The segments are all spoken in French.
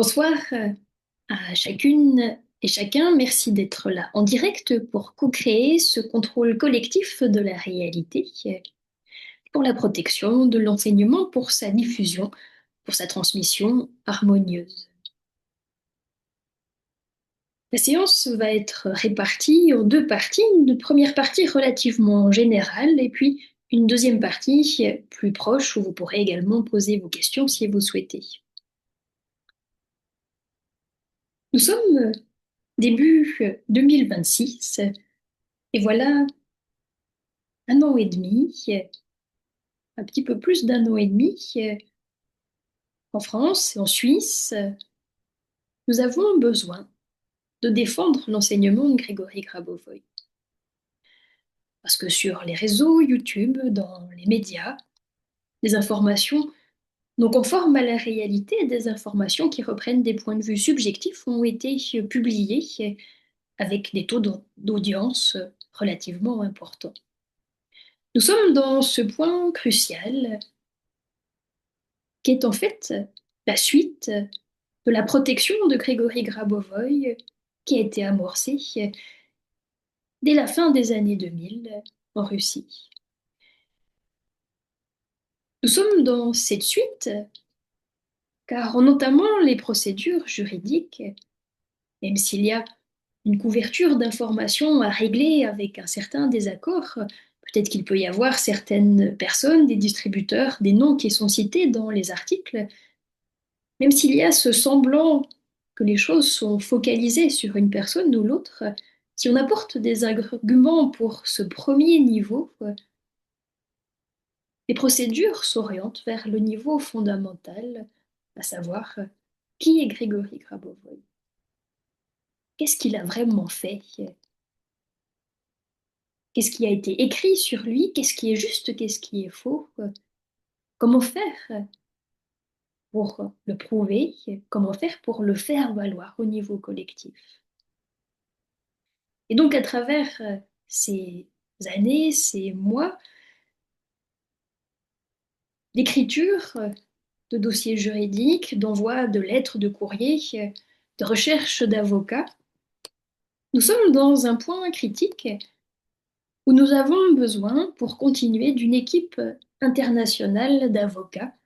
Bonsoir à chacune et chacun. Merci d'être là en direct pour co-créer ce contrôle collectif de la réalité, pour la protection de l'enseignement, pour sa diffusion, pour sa transmission harmonieuse. La séance va être répartie en deux parties. Une première partie relativement générale et puis une deuxième partie plus proche où vous pourrez également poser vos questions si vous souhaitez. Nous sommes début 2026 et voilà un an et demi, un petit peu plus d'un an et demi, en France et en Suisse, nous avons besoin de défendre l'enseignement de Grégory Grabovoy. Parce que sur les réseaux YouTube, dans les médias, des informations non conformes à la réalité, des informations qui reprennent des points de vue subjectifs ont été publiées avec des taux d'audience relativement importants. Nous sommes dans ce point crucial qui est en fait la suite de la protection de Grégory Grabovoy qui a été amorcée dès la fin des années 2000 en Russie. Nous sommes dans cette suite car en entamant les procédures juridiques, même s'il y a une couverture d'informations à régler avec un certain désaccord, peut-être qu'il peut y avoir certaines personnes, des distributeurs, des noms qui sont cités dans les articles, même s'il y a ce semblant que les choses sont focalisées sur une personne ou l'autre, si on apporte des arguments pour ce premier niveau, les procédures s'orientent vers le niveau fondamental, à savoir qui est Grégory Grabovoy? Qu'est-ce qu'il a vraiment fait? Qu'est-ce qui a été écrit sur lui? Qu'est-ce qui est juste? Qu'est-ce qui est faux? Comment faire pour le prouver? Comment faire pour le faire valoir au niveau collectif? Et donc, à travers ces années, ces mois d'écriture de dossiers juridiques, d'envoi de lettres, de courriers, de recherche d'avocats, nous sommes dans un point critique où nous avons besoin, pour continuer, d'une équipe internationale d'avocats,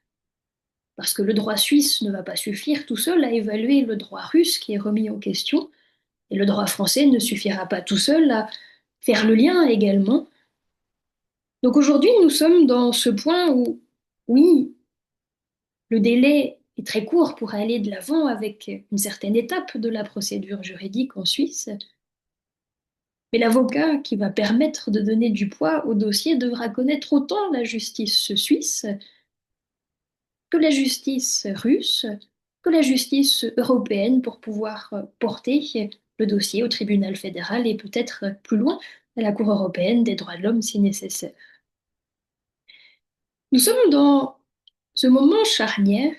parce que le droit suisse ne va pas suffire tout seul à évaluer le droit russe qui est remis en question, et le droit français ne suffira pas tout seul à faire le lien également. Donc aujourd'hui, nous sommes dans ce point où, oui, le délai est très court pour aller de l'avant avec une certaine étape de la procédure juridique en Suisse, mais l'avocat qui va permettre de donner du poids au dossier devra connaître autant la justice suisse que la justice russe, que la justice européenne pour pouvoir porter le dossier au tribunal fédéral et peut-être plus loin à la Cour européenne des droits de l'homme si nécessaire. Nous sommes dans ce moment charnière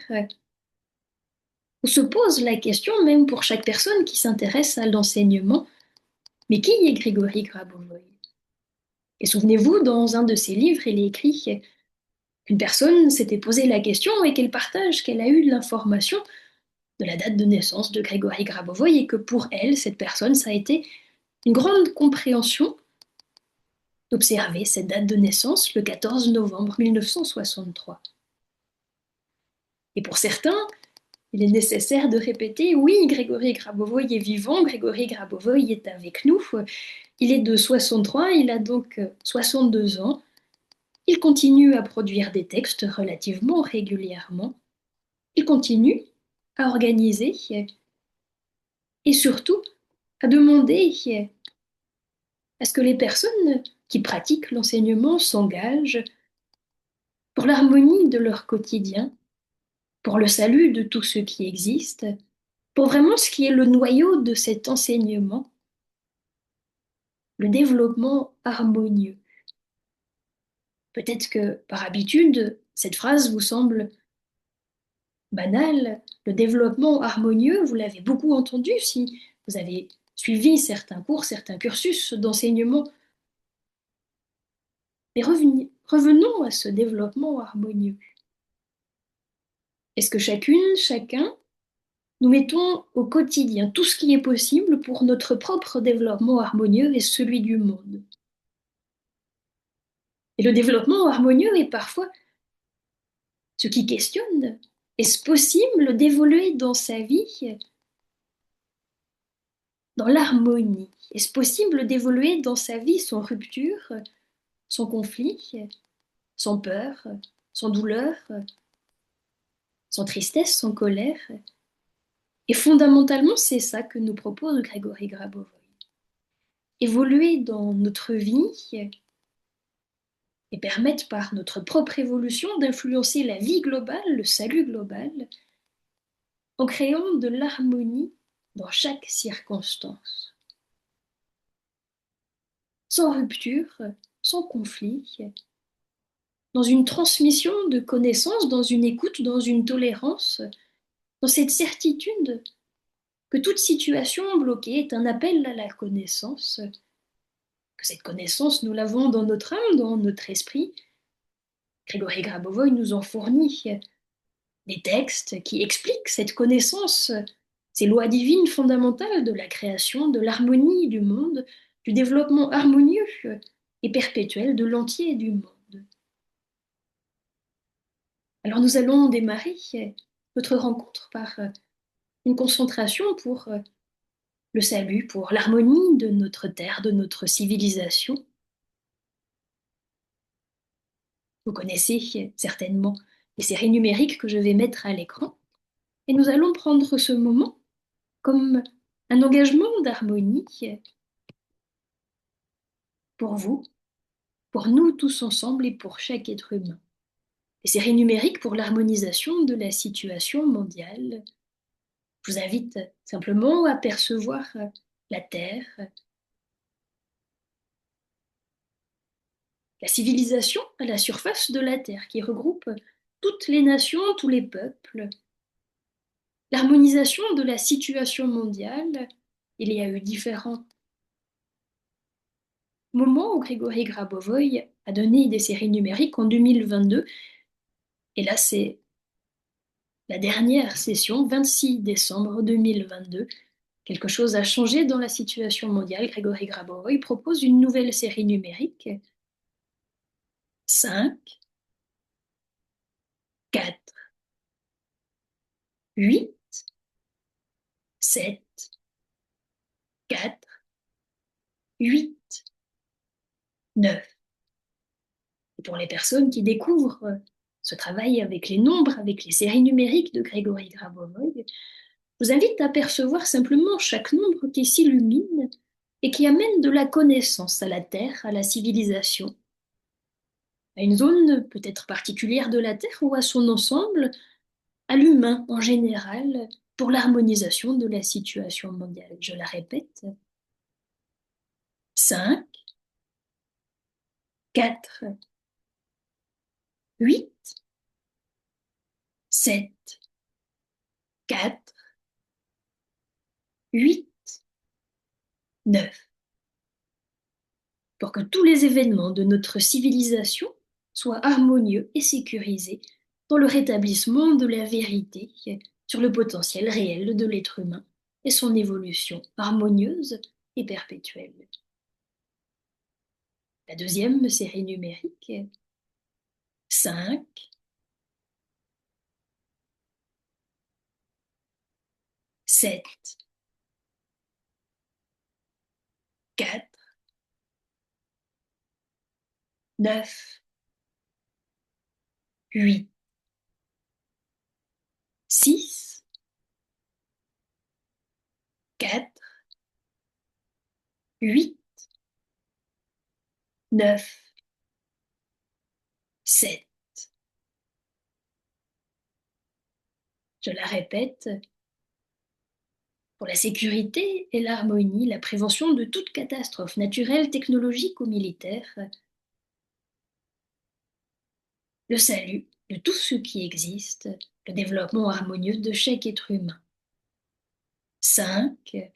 où se pose la question, même pour chaque personne qui s'intéresse à l'enseignement, mais qui est Grégory Grabovoy? Et souvenez-vous, dans un de ses livres, il est écrit qu'une personne s'était posé la question et qu'elle partage qu'elle a eu l'information de la date de naissance de Grégory Grabovoy et que pour elle, cette personne, ça a été une grande compréhension d'observer cette date de naissance le 14 novembre 1963. Et pour certains, il est nécessaire de répéter, oui, Grégory Grabovoy est vivant, Grégory Grabovoy est avec nous. Il est de 63, il a donc 62 ans. Il continue à produire des textes relativement régulièrement. Il continue à organiser et surtout à demander à ce que les personnes qui pratiquent l'enseignement s'engagent pour l'harmonie de leur quotidien, pour le salut de tout ce qui existe, pour vraiment ce qui est le noyau de cet enseignement, le développement harmonieux. Peut-être que par habitude, cette phrase vous semble banale. Le développement harmonieux, vous l'avez beaucoup entendu si vous avez suivi certains cours, certains cursus d'enseignement. Mais revenons à ce développement harmonieux. Est-ce que chacune, chacun, nous mettons au quotidien tout ce qui est possible pour notre propre développement harmonieux et celui du monde. Et le développement harmonieux est parfois ce qui questionne. Est-ce possible d'évoluer dans sa vie dans l'harmonie? Est-ce possible d'évoluer dans sa vie sans rupture, sans conflit, sans peur, sans douleur, sans tristesse, sans colère? Et fondamentalement, c'est ça que nous propose Grégory Grabovoy. Évoluer dans notre vie et permettre par notre propre évolution d'influencer la vie globale, le salut global, en créant de l'harmonie dans chaque circonstance, sans rupture, sans conflit, dans une transmission de connaissances, dans une écoute, dans une tolérance, dans cette certitude que toute situation bloquée est un appel à la connaissance, que cette connaissance, nous l'avons dans notre âme, dans notre esprit. Grégory Grabovoy nous en fournit des textes qui expliquent cette connaissance, ces lois divines fondamentales de la création, de l'harmonie du monde, du développement harmonieux et perpétuel de l'entier du monde. Alors nous allons démarrer notre rencontre par une concentration pour le salut, pour l'harmonie de notre terre, de notre civilisation. Vous connaissez certainement les séries numériques que je vais mettre à l'écran. Et nous allons prendre ce moment comme un engagement d'harmonie pour vous, pour nous tous ensemble et pour chaque être humain. Les séries numériques pour l'harmonisation de la situation mondiale. Je vous invite simplement à percevoir la Terre, la civilisation à la surface de la Terre qui regroupe toutes les nations, tous les peuples. L'harmonisation de la situation mondiale, il y a eu différents moments où Grégory Grabovoy a donné des séries numériques en 2022. Et là, c'est la dernière session, 26 décembre 2022. Quelque chose a changé dans la situation mondiale. Grégory Grabovoy propose une nouvelle série numérique. 5, 4, 8, 7, 4, 8, 9. Et pour les personnes qui découvrent ce travail avec les nombres, avec les séries numériques de Grégory Grabovoy, je vous invite à percevoir simplement chaque nombre qui s'illumine et qui amène de la connaissance à la Terre, à la civilisation, à une zone peut-être particulière de la Terre ou à son ensemble, à l'humain en général, pour l'harmonisation de la situation mondiale. Je la répète. 5, 4, 8, 7, 4, 8, 9. Pour que tous les événements de notre civilisation soient harmonieux et sécurisés dans le rétablissement de la vérité sur le potentiel réel de l'être humain et son évolution harmonieuse et perpétuelle. La deuxième série numérique, 5, 7, 4, 9, 8, 6, 4, 8, 9, 7. Je la répète, pour la sécurité et l'harmonie, la prévention de toute catastrophe naturelle, technologique ou militaire, le salut de tout ce qui existe, le développement harmonieux de chaque être humain. 5,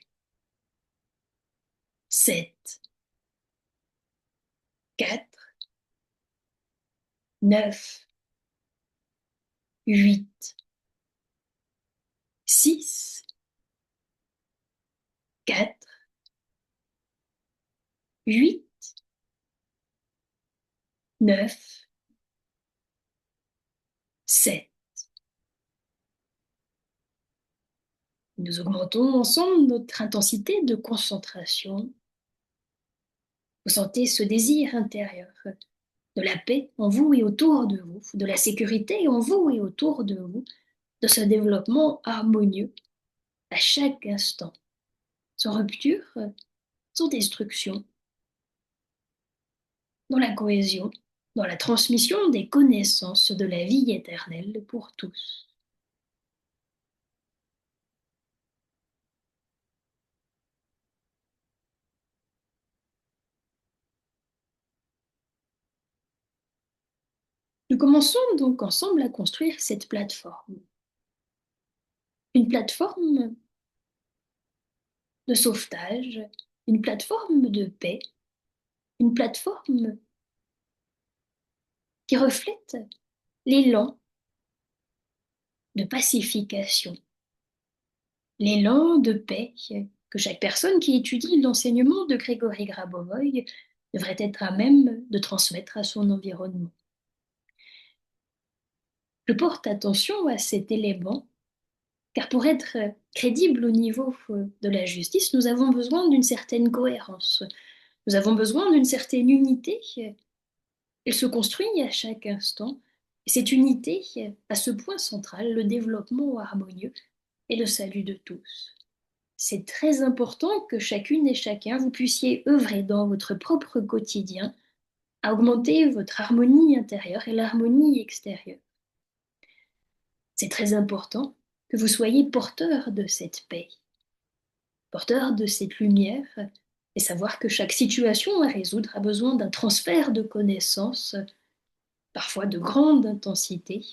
7, 4, 9, 8, 6, 4, 8, 9, 7. Nous augmentons ensemble notre intensité de concentration. Vous sentez ce désir intérieur de la paix en vous et autour de vous, de la sécurité en vous et autour de vous, de ce développement harmonieux à chaque instant, sans rupture, sans destruction, dans la cohésion, dans la transmission des connaissances de la vie éternelle pour tous. Nous commençons donc ensemble à construire cette plateforme. Une plateforme de sauvetage, une plateforme de paix, une plateforme qui reflète l'élan de pacification, l'élan de paix que chaque personne qui étudie l'enseignement de Grégory Grabovoy devrait être à même de transmettre à son environnement. Je porte attention à cet élément, car pour être crédible au niveau de la justice, nous avons besoin d'une certaine cohérence, nous avons besoin d'une certaine unité. Elle se construit à chaque instant, et cette unité a ce point central, le développement harmonieux et le salut de tous. C'est très important que chacune et chacun vous puissiez œuvrer dans votre propre quotidien à augmenter votre harmonie intérieure et l'harmonie extérieure. C'est très important que vous soyez porteur de cette paix, porteur de cette lumière, et savoir que chaque situation à résoudre a besoin d'un transfert de connaissances, parfois de grande intensité,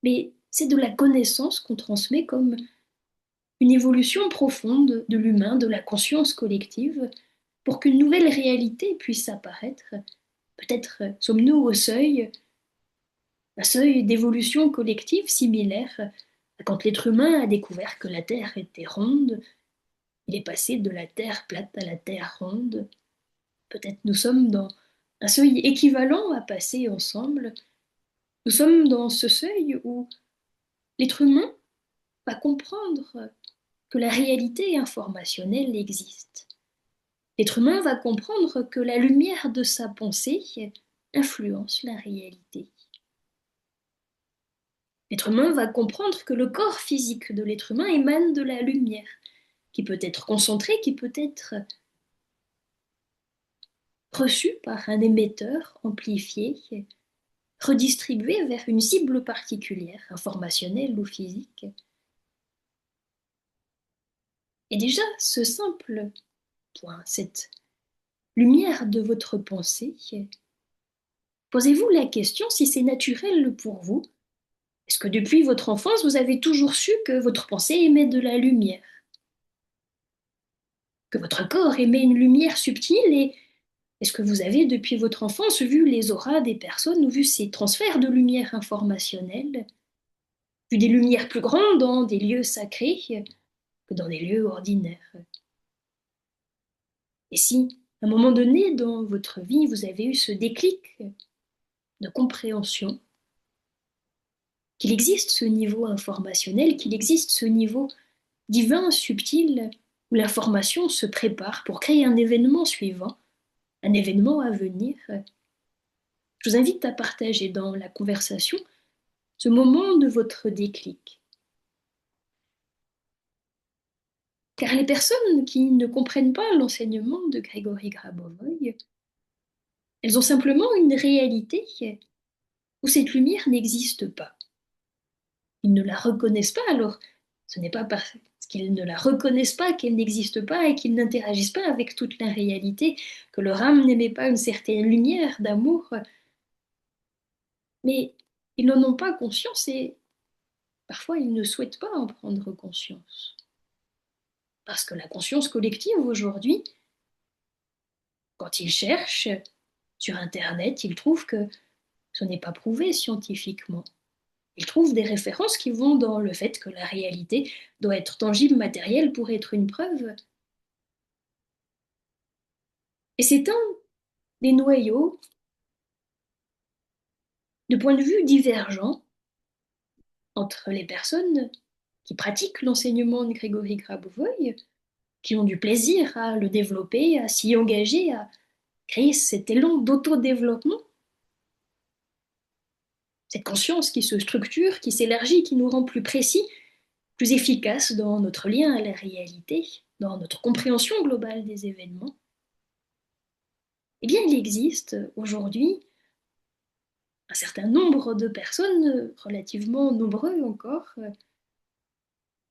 mais c'est de la connaissance qu'on transmet comme une évolution profonde de l'humain, de la conscience collective, pour qu'une nouvelle réalité puisse apparaître. Peut-être sommes-nous au seuil, un seuil d'évolution collective similaire à quand l'être humain a découvert que la Terre était ronde. Il est passé de la Terre plate à la Terre ronde. Peut-être nous sommes dans un seuil équivalent à passer ensemble. Nous sommes dans ce seuil où l'être humain va comprendre que la réalité informationnelle existe. L'être humain va comprendre que la lumière de sa pensée influence la réalité. L'être humain va comprendre que le corps physique de l'être humain émane de la lumière, qui peut être concentrée, qui peut être reçue par un émetteur amplifié, redistribuée vers une cible particulière, informationnelle ou physique. Et déjà, ce simple point, cette lumière de votre pensée, posez-vous la question si c'est naturel pour vous. Est-ce que depuis votre enfance, vous avez toujours su que votre pensée émet de la lumière, que votre corps émet une lumière subtile et est-ce que vous avez depuis votre enfance vu les auras des personnes ou vu ces transferts de lumière informationnelle, vu des lumières plus grandes dans des lieux sacrés que dans des lieux ordinaires? Et si, à un moment donné dans votre vie, vous avez eu ce déclic de compréhension qu'il existe ce niveau informationnel, qu'il existe ce niveau divin, subtil, où l'information se prépare pour créer un événement suivant, un événement à venir, je vous invite à partager dans la conversation ce moment de votre déclic. Car les personnes qui ne comprennent pas l'enseignement de Grégory Grabovoy, elles ont simplement une réalité où cette lumière n'existe pas. Ils ne la reconnaissent pas, alors ce n'est pas parce qu'ils ne la reconnaissent pas qu'elle n'existe pas et qu'ils n'interagissent pas avec toute la réalité, que leur âme n'émet pas une certaine lumière d'amour, mais ils n'en ont pas conscience et parfois ils ne souhaitent pas en prendre conscience. Parce que la conscience collective aujourd'hui, quand ils cherchent sur Internet, ils trouvent que ce n'est pas prouvé scientifiquement. Ils trouvent des références qui vont dans le fait que la réalité doit être tangible, matérielle pour être une preuve. Et c'est un des noyaux de points de vue divergents entre les personnes qui pratiquent l'enseignement de Grégory Grabovoy, qui ont du plaisir à le développer, à s'y engager, à créer cet élan d'autodéveloppement, cette conscience qui se structure, qui s'élargit, qui nous rend plus précis, plus efficaces dans notre lien à la réalité, dans notre compréhension globale des événements. Eh bien, il existe aujourd'hui un certain nombre de personnes, relativement nombreux encore,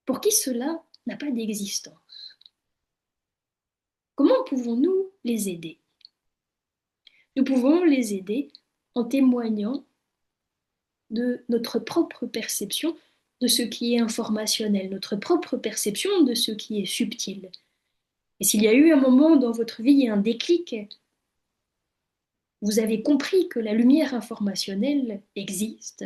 pour qui cela n'a pas d'existence. Comment pouvons-nous les aider? Nous pouvons les aider en témoignant de notre propre perception de ce qui est informationnel, notre propre perception de ce qui est subtil. Et s'il y a eu un moment dans votre vie, un déclic, vous avez compris que la lumière informationnelle existe,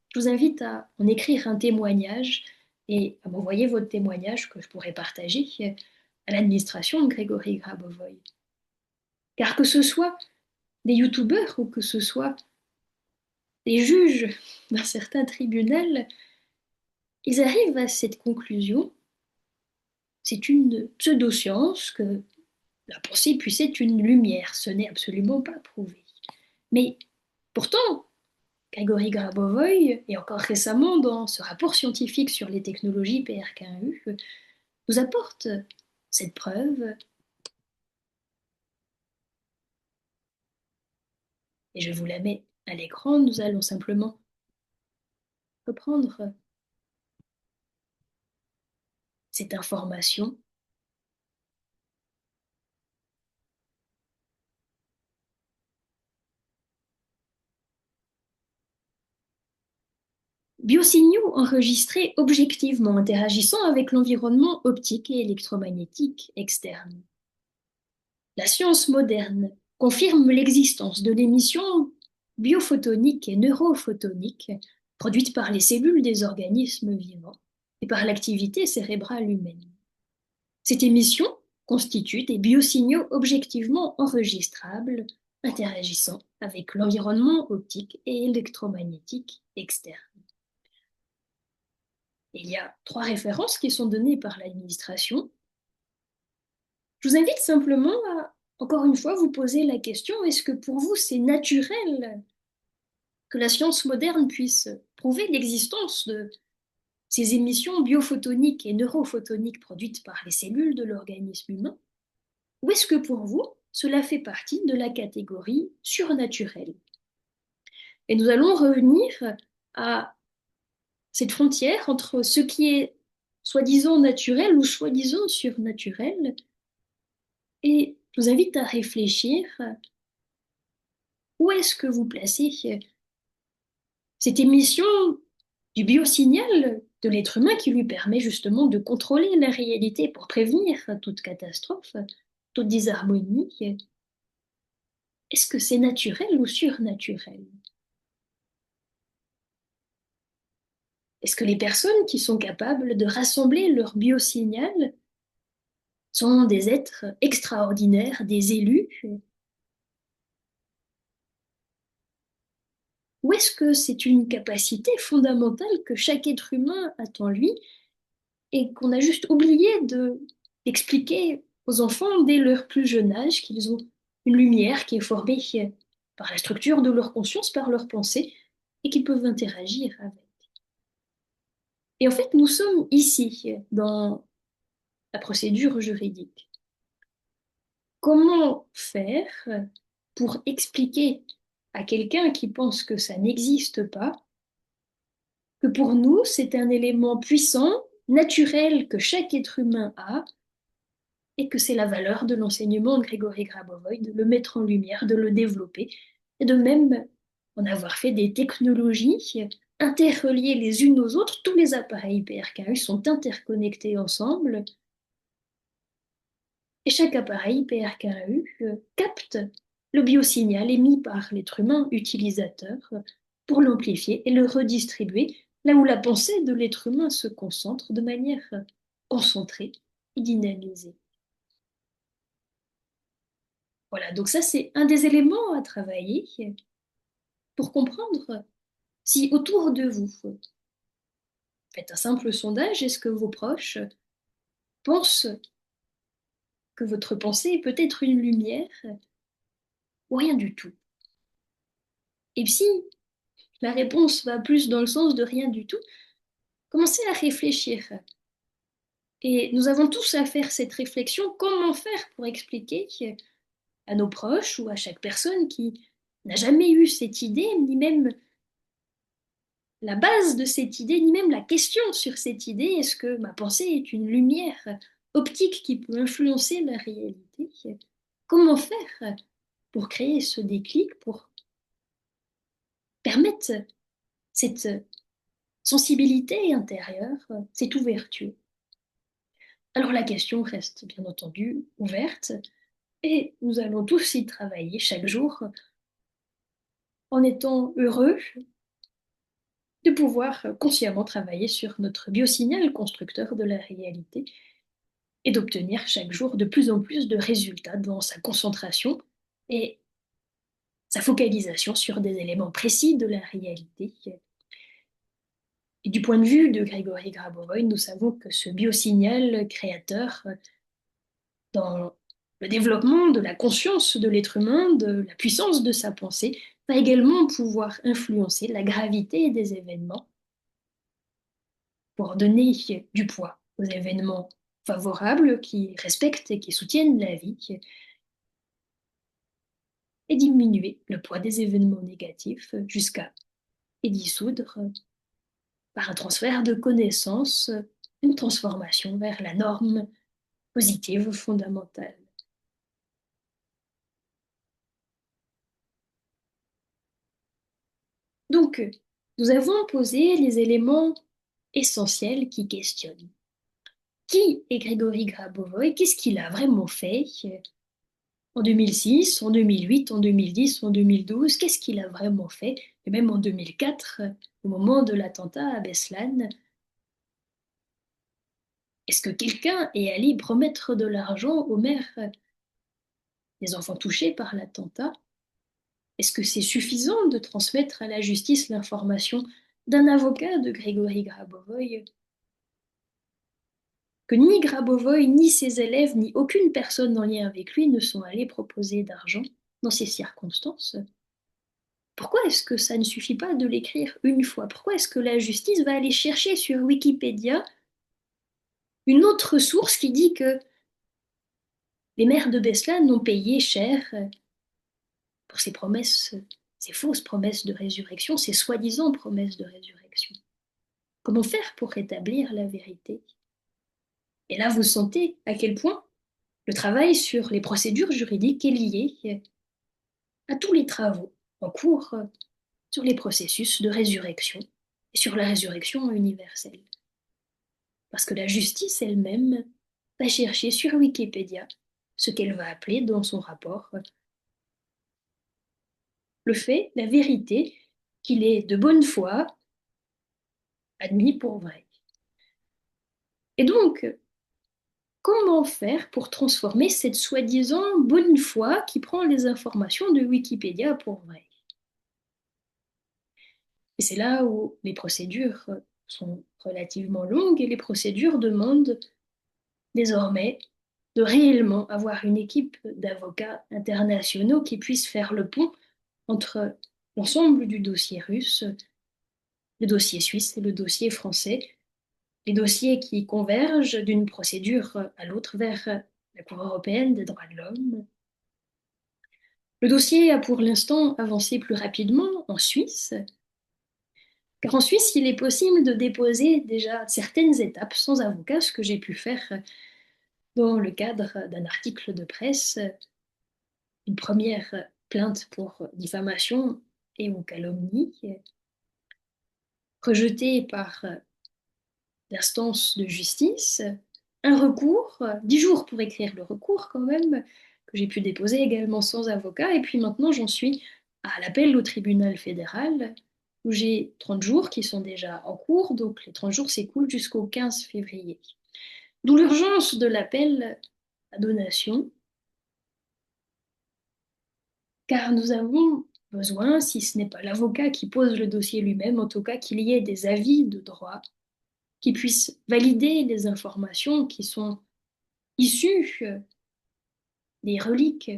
je vous invite à en écrire un témoignage et à m'envoyer votre témoignage que je pourrai partager à l'administration de Grégory Grabovoy. Car que ce soit des youtubeurs ou que ce soit des juges d'un certain tribunal, ils arrivent à cette conclusion. C'est une pseudoscience que la pensée puisse être une lumière. Ce n'est absolument pas prouvé. Mais pourtant, Grégory Grabovoy, et encore récemment dans ce rapport scientifique sur les technologies PRK1U, nous apporte cette preuve. Et je vous la mets à l'écran. Nous allons simplement reprendre cette information. Biosignaux enregistrés objectivement interagissant avec l'environnement optique et électromagnétique externe. La science moderne confirme l'existence de l'émission biophotonique et neurophotonique produite par les cellules des organismes vivants et par l'activité cérébrale humaine. Cette émission constitue des biosignaux objectivement enregistrables interagissant avec l'environnement optique et électromagnétique externe. Il y a 3 références qui sont données par l'administration. Je vous invite simplement à, encore une fois, vous poser la question, est-ce que pour vous c'est naturel que la science moderne puisse prouver l'existence de ces émissions biophotoniques et neurophotoniques produites par les cellules de l'organisme humain? Ou est-ce que pour vous, cela fait partie de la catégorie surnaturelle? Et nous allons revenir à cette frontière entre ce qui est soi-disant naturel ou soi-disant surnaturel. Et je vous invite à réfléchir, où est-ce que vous placez cette émission du biosignal de l'être humain qui lui permet justement de contrôler la réalité pour prévenir toute catastrophe, toute disharmonie? Est-ce que c'est naturel ou surnaturel? Est-ce que les personnes qui sont capables de rassembler leur biosignal sont des êtres extraordinaires, des élus? Ou est-ce que c'est une capacité fondamentale que chaque être humain a en lui et qu'on a juste oublié d'expliquer aux enfants dès leur plus jeune âge qu'ils ont une lumière qui est formée par la structure de leur conscience, par leur pensée, et qu'ils peuvent interagir avec. Et en fait, nous sommes ici, dans la procédure juridique. Comment faire pour expliquer à quelqu'un qui pense que ça n'existe pas que pour nous, c'est un élément puissant, naturel que chaque être humain a, et que c'est la valeur de l'enseignement de Grégory Grabovoy de le mettre en lumière, de le développer, et de même en avoir fait des technologies interreliées les unes aux autres. Tous les appareils PRKU sont interconnectés ensemble, et chaque appareil PRKU capte le biosignal émis par l'être humain utilisateur pour l'amplifier et le redistribuer là où la pensée de l'être humain se concentre de manière concentrée et dynamisée. Voilà, donc ça c'est un des éléments à travailler pour comprendre si autour de vous, faites un simple sondage, est-ce que vos proches pensent que votre pensée est peut-être une lumière ou rien du tout? Et si la réponse va plus dans le sens de rien du tout, commencez à réfléchir. Et nous avons tous à faire cette réflexion, comment faire pour expliquer à nos proches ou à chaque personne qui n'a jamais eu cette idée, ni même la base de cette idée, ni même la question sur cette idée, est-ce que ma pensée est une lumière optique qui peut influencer la réalité? Comment faire pour créer ce déclic, pour permettre cette sensibilité intérieure, cette ouverture? Alors la question reste bien entendu ouverte et nous allons tous y travailler chaque jour en étant heureux de pouvoir consciemment travailler sur notre biosignal constructeur de la réalité et d'obtenir chaque jour de plus en plus de résultats dans sa concentration et sa focalisation sur des éléments précis de la réalité. Et du point de vue de Grégory Grabovoy, nous savons que ce biosignal créateur dans le développement de la conscience de l'être humain, de la puissance de sa pensée, va également pouvoir influencer la gravité des événements pour donner du poids aux événements favorables qui respectent et qui soutiennent la vie et diminuer le poids des événements négatifs jusqu'à les dissoudre par un transfert de connaissances, une transformation vers la norme positive fondamentale. Donc, nous avons posé les éléments essentiels qui questionnent. Qui est Grégory Grabovoy? Qu'est-ce qu'il a vraiment fait en 2006, en 2008, en 2010, en 2012? Qu'est-ce qu'il a vraiment fait? Et même en 2004, au moment de l'attentat à Beslan, est-ce que quelqu'un est allé promettre de l'argent aux mères des enfants touchés par l'attentat? Est-ce que c'est suffisant de transmettre à la justice l'information d'un avocat de Grégory Grabovoy que ni Grabovoy, ni ses élèves, ni aucune personne en lien avec lui ne sont allés proposer d'argent dans ces circonstances? Pourquoi est-ce que ça ne suffit pas de l'écrire une fois? Pourquoi est-ce que la justice va aller chercher sur Wikipédia une autre source qui dit que les mères de Beslan ont payé cher pour ces promesses, ces fausses promesses de résurrection, ces soi-disant promesses de résurrection? Comment faire pour rétablir la vérité? Et là, vous sentez à quel point le travail sur les procédures juridiques est lié à tous les travaux en cours sur les processus de résurrection et sur la résurrection universelle. Parce que la justice elle-même va chercher sur Wikipédia ce qu'elle va appeler dans son rapport le fait, la vérité, qu'il est de bonne foi admis pour vrai. Et donc, comment faire pour transformer cette soi-disant bonne foi qui prend les informations de Wikipédia pour vrai? Et c'est là où les procédures sont relativement longues et les procédures demandent désormais de réellement avoir une équipe d'avocats internationaux qui puissent faire le pont entre l'ensemble du dossier russe, le dossier suisse et le dossier français, les dossiers qui convergent d'une procédure à l'autre vers la Cour européenne des droits de l'homme. Le dossier a pour l'instant avancé plus rapidement en Suisse, car en Suisse, il est possible de déposer déjà certaines étapes sans avocat, ce que j'ai pu faire dans le cadre d'un article de presse, une première plainte pour diffamation et ou calomnie, rejetée par l'instance de justice, un recours, 10 jours pour écrire le recours quand même, que j'ai pu déposer également sans avocat, et puis maintenant j'en suis à l'appel au tribunal fédéral, où j'ai 30 jours qui sont déjà en cours, donc les 30 jours s'écoulent jusqu'au 15 février. D'où l'urgence de l'appel à donation car nous avons besoin, si ce n'est pas l'avocat qui pose le dossier lui-même, en tout cas qu'il y ait des avis de droit qui puissent valider les informations qui sont issues des reliques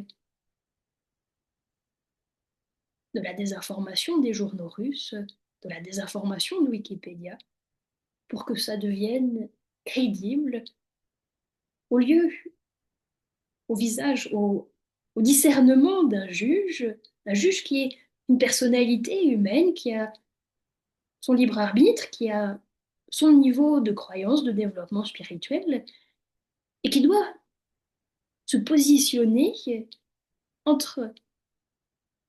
de la désinformation des journaux russes, de la désinformation de Wikipédia, pour que ça devienne crédible, au lieu, au visage, au discernement d'un juge qui est une personnalité humaine, qui a son libre arbitre, qui a son niveau de croyance, de développement spirituel, et qui doit se positionner entre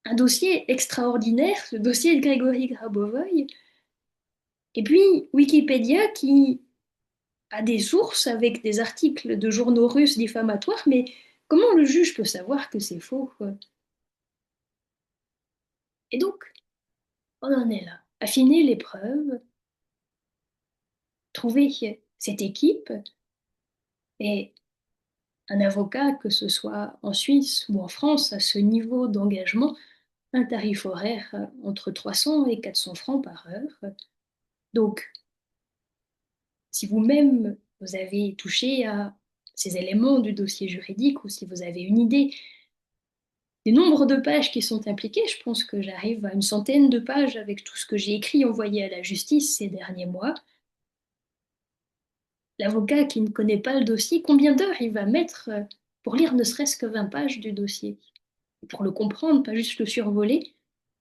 un dossier extraordinaire, le dossier de Grégory Grabovoy, et puis Wikipédia qui a des sources avec des articles de journaux russes diffamatoires, mais comment le juge peut savoir que c'est faux, quoi? Et donc, on en est là. Affiner les preuves, trouver cette équipe et un avocat, que ce soit en Suisse ou en France, à ce niveau d'engagement, un tarif horaire entre 300 et 400 francs par heure. Donc, si vous-même, vous avez touché à ces éléments du dossier juridique ou si vous avez une idée des nombres de pages qui sont impliquées, je pense que j'arrive à une centaine de pages avec tout ce que j'ai écrit et envoyé à la justice ces derniers mois. L'avocat qui ne connaît pas le dossier, combien d'heures il va mettre pour lire ne serait-ce que 20 pages du dossier? Pour le comprendre, pas juste le survoler,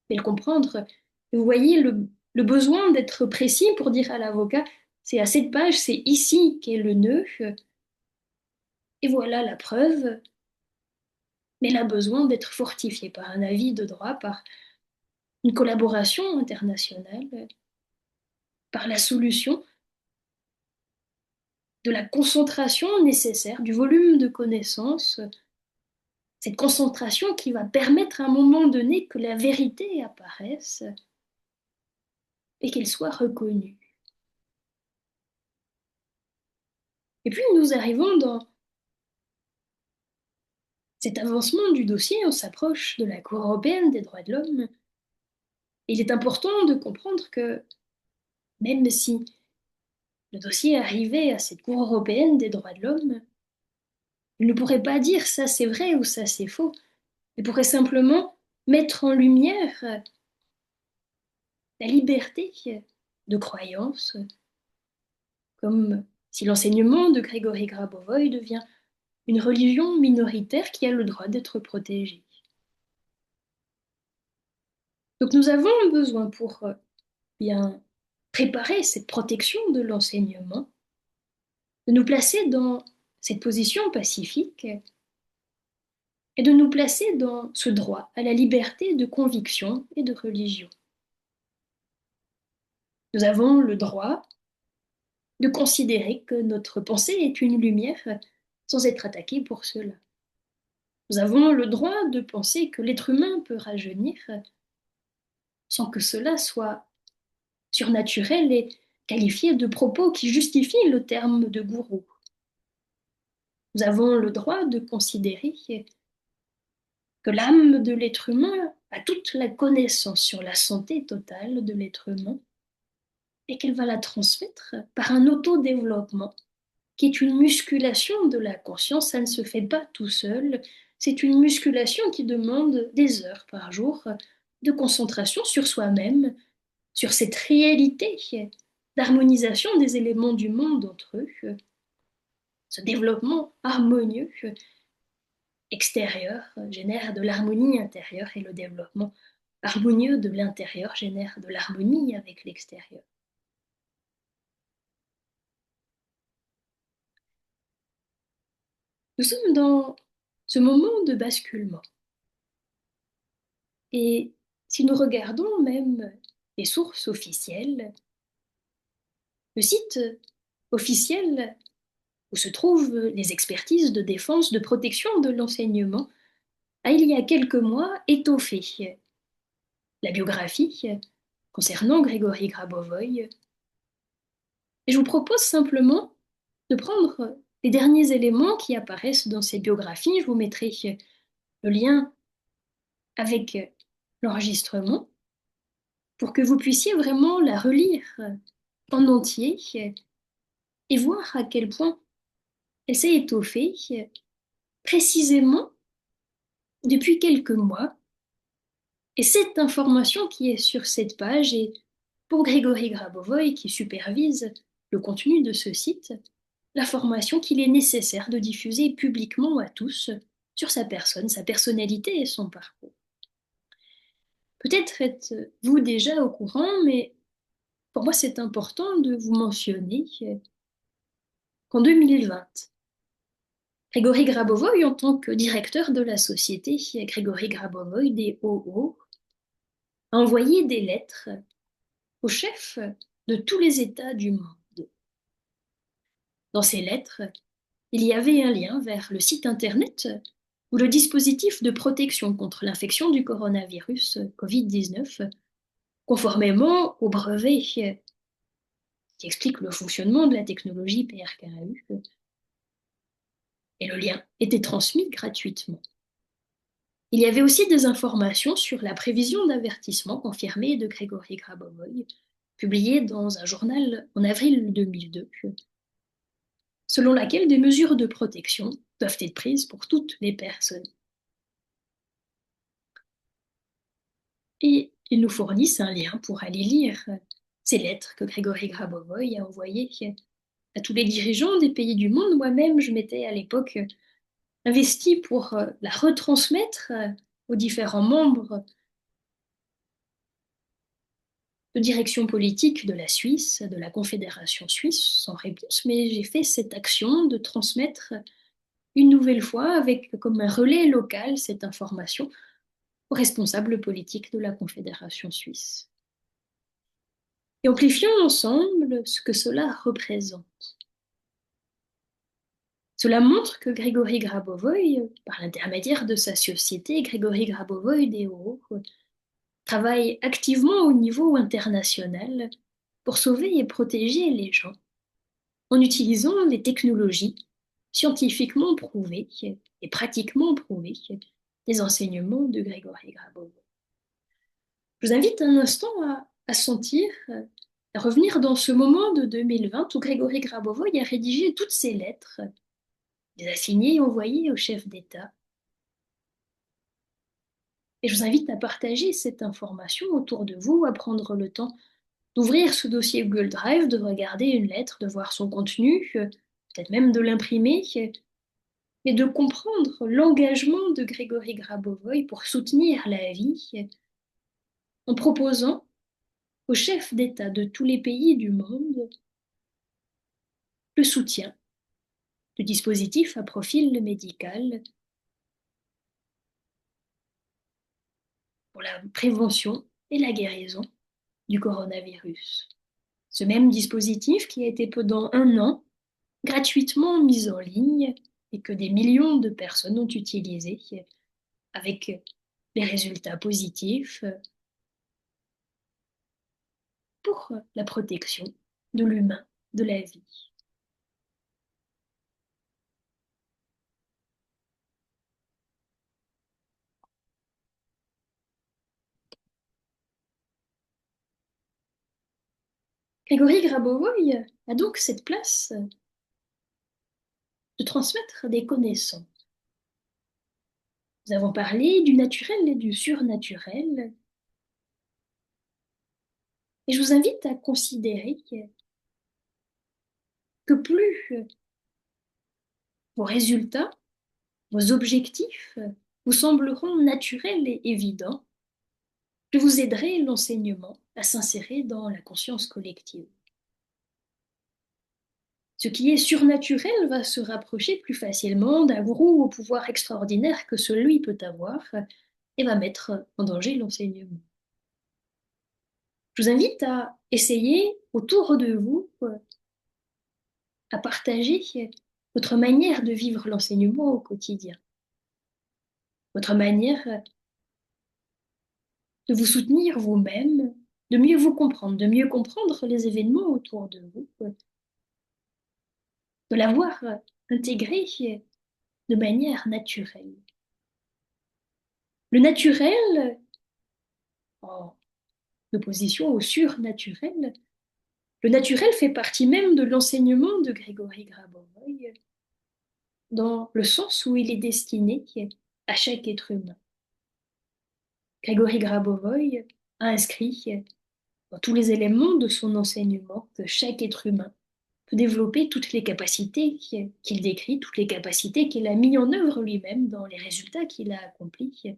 mais le comprendre. Et vous voyez le besoin d'être précis pour dire à l'avocat, c'est à cette page, c'est ici qu'est le nœud, et voilà la preuve, mais elle a besoin d'être fortifiée par un avis de droit, par une collaboration internationale, par la solution de la concentration nécessaire, du volume de connaissances, cette concentration qui va permettre à un moment donné que la vérité apparaisse et qu'elle soit reconnue. Et puis nous arrivons dans cet avancement du dossier, on s'approche de la Cour européenne des droits de l'homme. Il est important de comprendre que même si le dossier arrivait à cette Cour européenne des droits de l'homme, il ne pourrait pas dire ça c'est vrai ou ça c'est faux. Il pourrait simplement mettre en lumière la liberté de croyance, comme si l'enseignement de Grégory Grabovoy devient une religion minoritaire qui a le droit d'être protégée. Donc nous avons besoin pour bien préparer cette protection de l'enseignement, de nous placer dans cette position pacifique et de nous placer dans ce droit à la liberté de conviction et de religion. Nous avons le droit de considérer que notre pensée est une lumière sans être attaqué pour cela. Nous avons le droit de penser que l'être humain peut rajeunir sans que cela soit surnaturel et qualifié de propos qui justifient le terme de gourou. Nous avons le droit de considérer que l'âme de l'être humain a toute la connaissance sur la santé totale de l'être humain et qu'elle va la transmettre par un autodéveloppement qui est une musculation de la conscience. Ça ne se fait pas tout seul. C'est une musculation qui demande des heures par jour de concentration sur soi-même, sur cette réalité d'harmonisation des éléments du monde entre eux, ce développement harmonieux extérieur génère de l'harmonie intérieure et le développement harmonieux de l'intérieur génère de l'harmonie avec l'extérieur. Nous sommes dans ce moment de basculement. Et si nous regardons même les sources officielles, le site officiel où se trouvent les expertises de défense, de protection de l'enseignement, a il y a quelques mois étoffé la biographie concernant Grégory Grabovoy. Et je vous propose simplement de prendre les derniers éléments qui apparaissent dans cette biographie. Je vous mettrai le lien avec l'enregistrement pour que vous puissiez vraiment la relire en entier et voir à quel point elle s'est étoffée précisément depuis quelques mois. Et cette information qui est sur cette page est pour Grégory Grabovoy, qui supervise le contenu de ce site, l'information qu'il est nécessaire de diffuser publiquement à tous sur sa personne, sa personnalité et son parcours. Peut-être êtes-vous déjà au courant, mais pour moi c'est important de vous mentionner qu'en 2020, Grégory Grabovoy, en tant que directeur de la société Grégory Grabovoy des OO, a envoyé des lettres aux chefs de tous les États du monde. Dans ces lettres, il y avait un lien vers le site internet où le dispositif de protection contre l'infection du coronavirus Covid-19, conformément au brevet qui explique le fonctionnement de la technologie PRKU, et le lien était transmis gratuitement. Il y avait aussi des informations sur la prévision d'avertissement confirmée de Grégory Grabovoy, publiée dans un journal en avril 2002, selon laquelle des mesures de protection doivent être prises pour toutes les personnes. Et ils nous fournissent un lien pour aller lire ces lettres que Grégory Grabovoy a envoyées à tous les dirigeants des pays du monde. Moi-même, je m'étais à l'époque investie pour la retransmettre aux différents membres de direction politique de la Suisse, de la Confédération suisse, sans réponse, mais j'ai fait cette action de transmettre une nouvelle fois avec comme un relais local cette information aux responsables politiques de la Confédération suisse. Et amplifions ensemble ce que cela représente. Cela montre que Grégory Grabovoy, par l'intermédiaire de sa société Grégory Grabovoy DO, travaille activement au niveau international pour sauver et protéger les gens en utilisant les technologies scientifiquement prouvées et pratiquement prouvées des enseignements de Grégory Grabovoy. Je vous invite un instant à sentir, à revenir dans ce moment de 2020 où Grégory Grabovoy a rédigé toutes ces lettres, les a signées et envoyées au chef d'État. Et je vous invite à partager cette information autour de vous, à prendre le temps d'ouvrir ce dossier Google Drive, de regarder une lettre, de voir son contenu, peut-être même de l'imprimer, et de comprendre l'engagement de Grégory Grabovoy pour soutenir la vie en proposant aux chefs d'État de tous les pays du monde le soutien de dispositifs à profil médical pour la prévention et la guérison du coronavirus. Ce même dispositif qui a été pendant un an gratuitement mis en ligne et que des millions de personnes ont utilisé avec des résultats positifs pour la protection de l'humain, de la vie. Grégory Grabovoy a donc cette place de transmettre des connaissances. Nous avons parlé du naturel et du surnaturel, et je vous invite à considérer que plus vos résultats, vos objectifs vous sembleront naturels et évidents, plus vous aiderez l'enseignement à s'insérer dans la conscience collective. Ce qui est surnaturel va se rapprocher plus facilement d'un gourou au pouvoir extraordinaire que celui peut avoir et va mettre en danger l'enseignement. Je vous invite à essayer autour de vous à partager votre manière de vivre l'enseignement au quotidien, votre manière de vous soutenir vous-même, de mieux vous comprendre, de mieux comprendre les événements autour de vous, de l'avoir intégré de manière naturelle. Le naturel, en opposition au surnaturel, le naturel fait partie même de l'enseignement de Grégory Grabovoy, dans le sens où il est destiné à chaque être humain. Grégory Grabovoy a inscrit dans tous les éléments de son enseignement que chaque être humain peut développer toutes les capacités qu'il décrit, toutes les capacités qu'il a mis en œuvre lui-même dans les résultats qu'il a accomplis,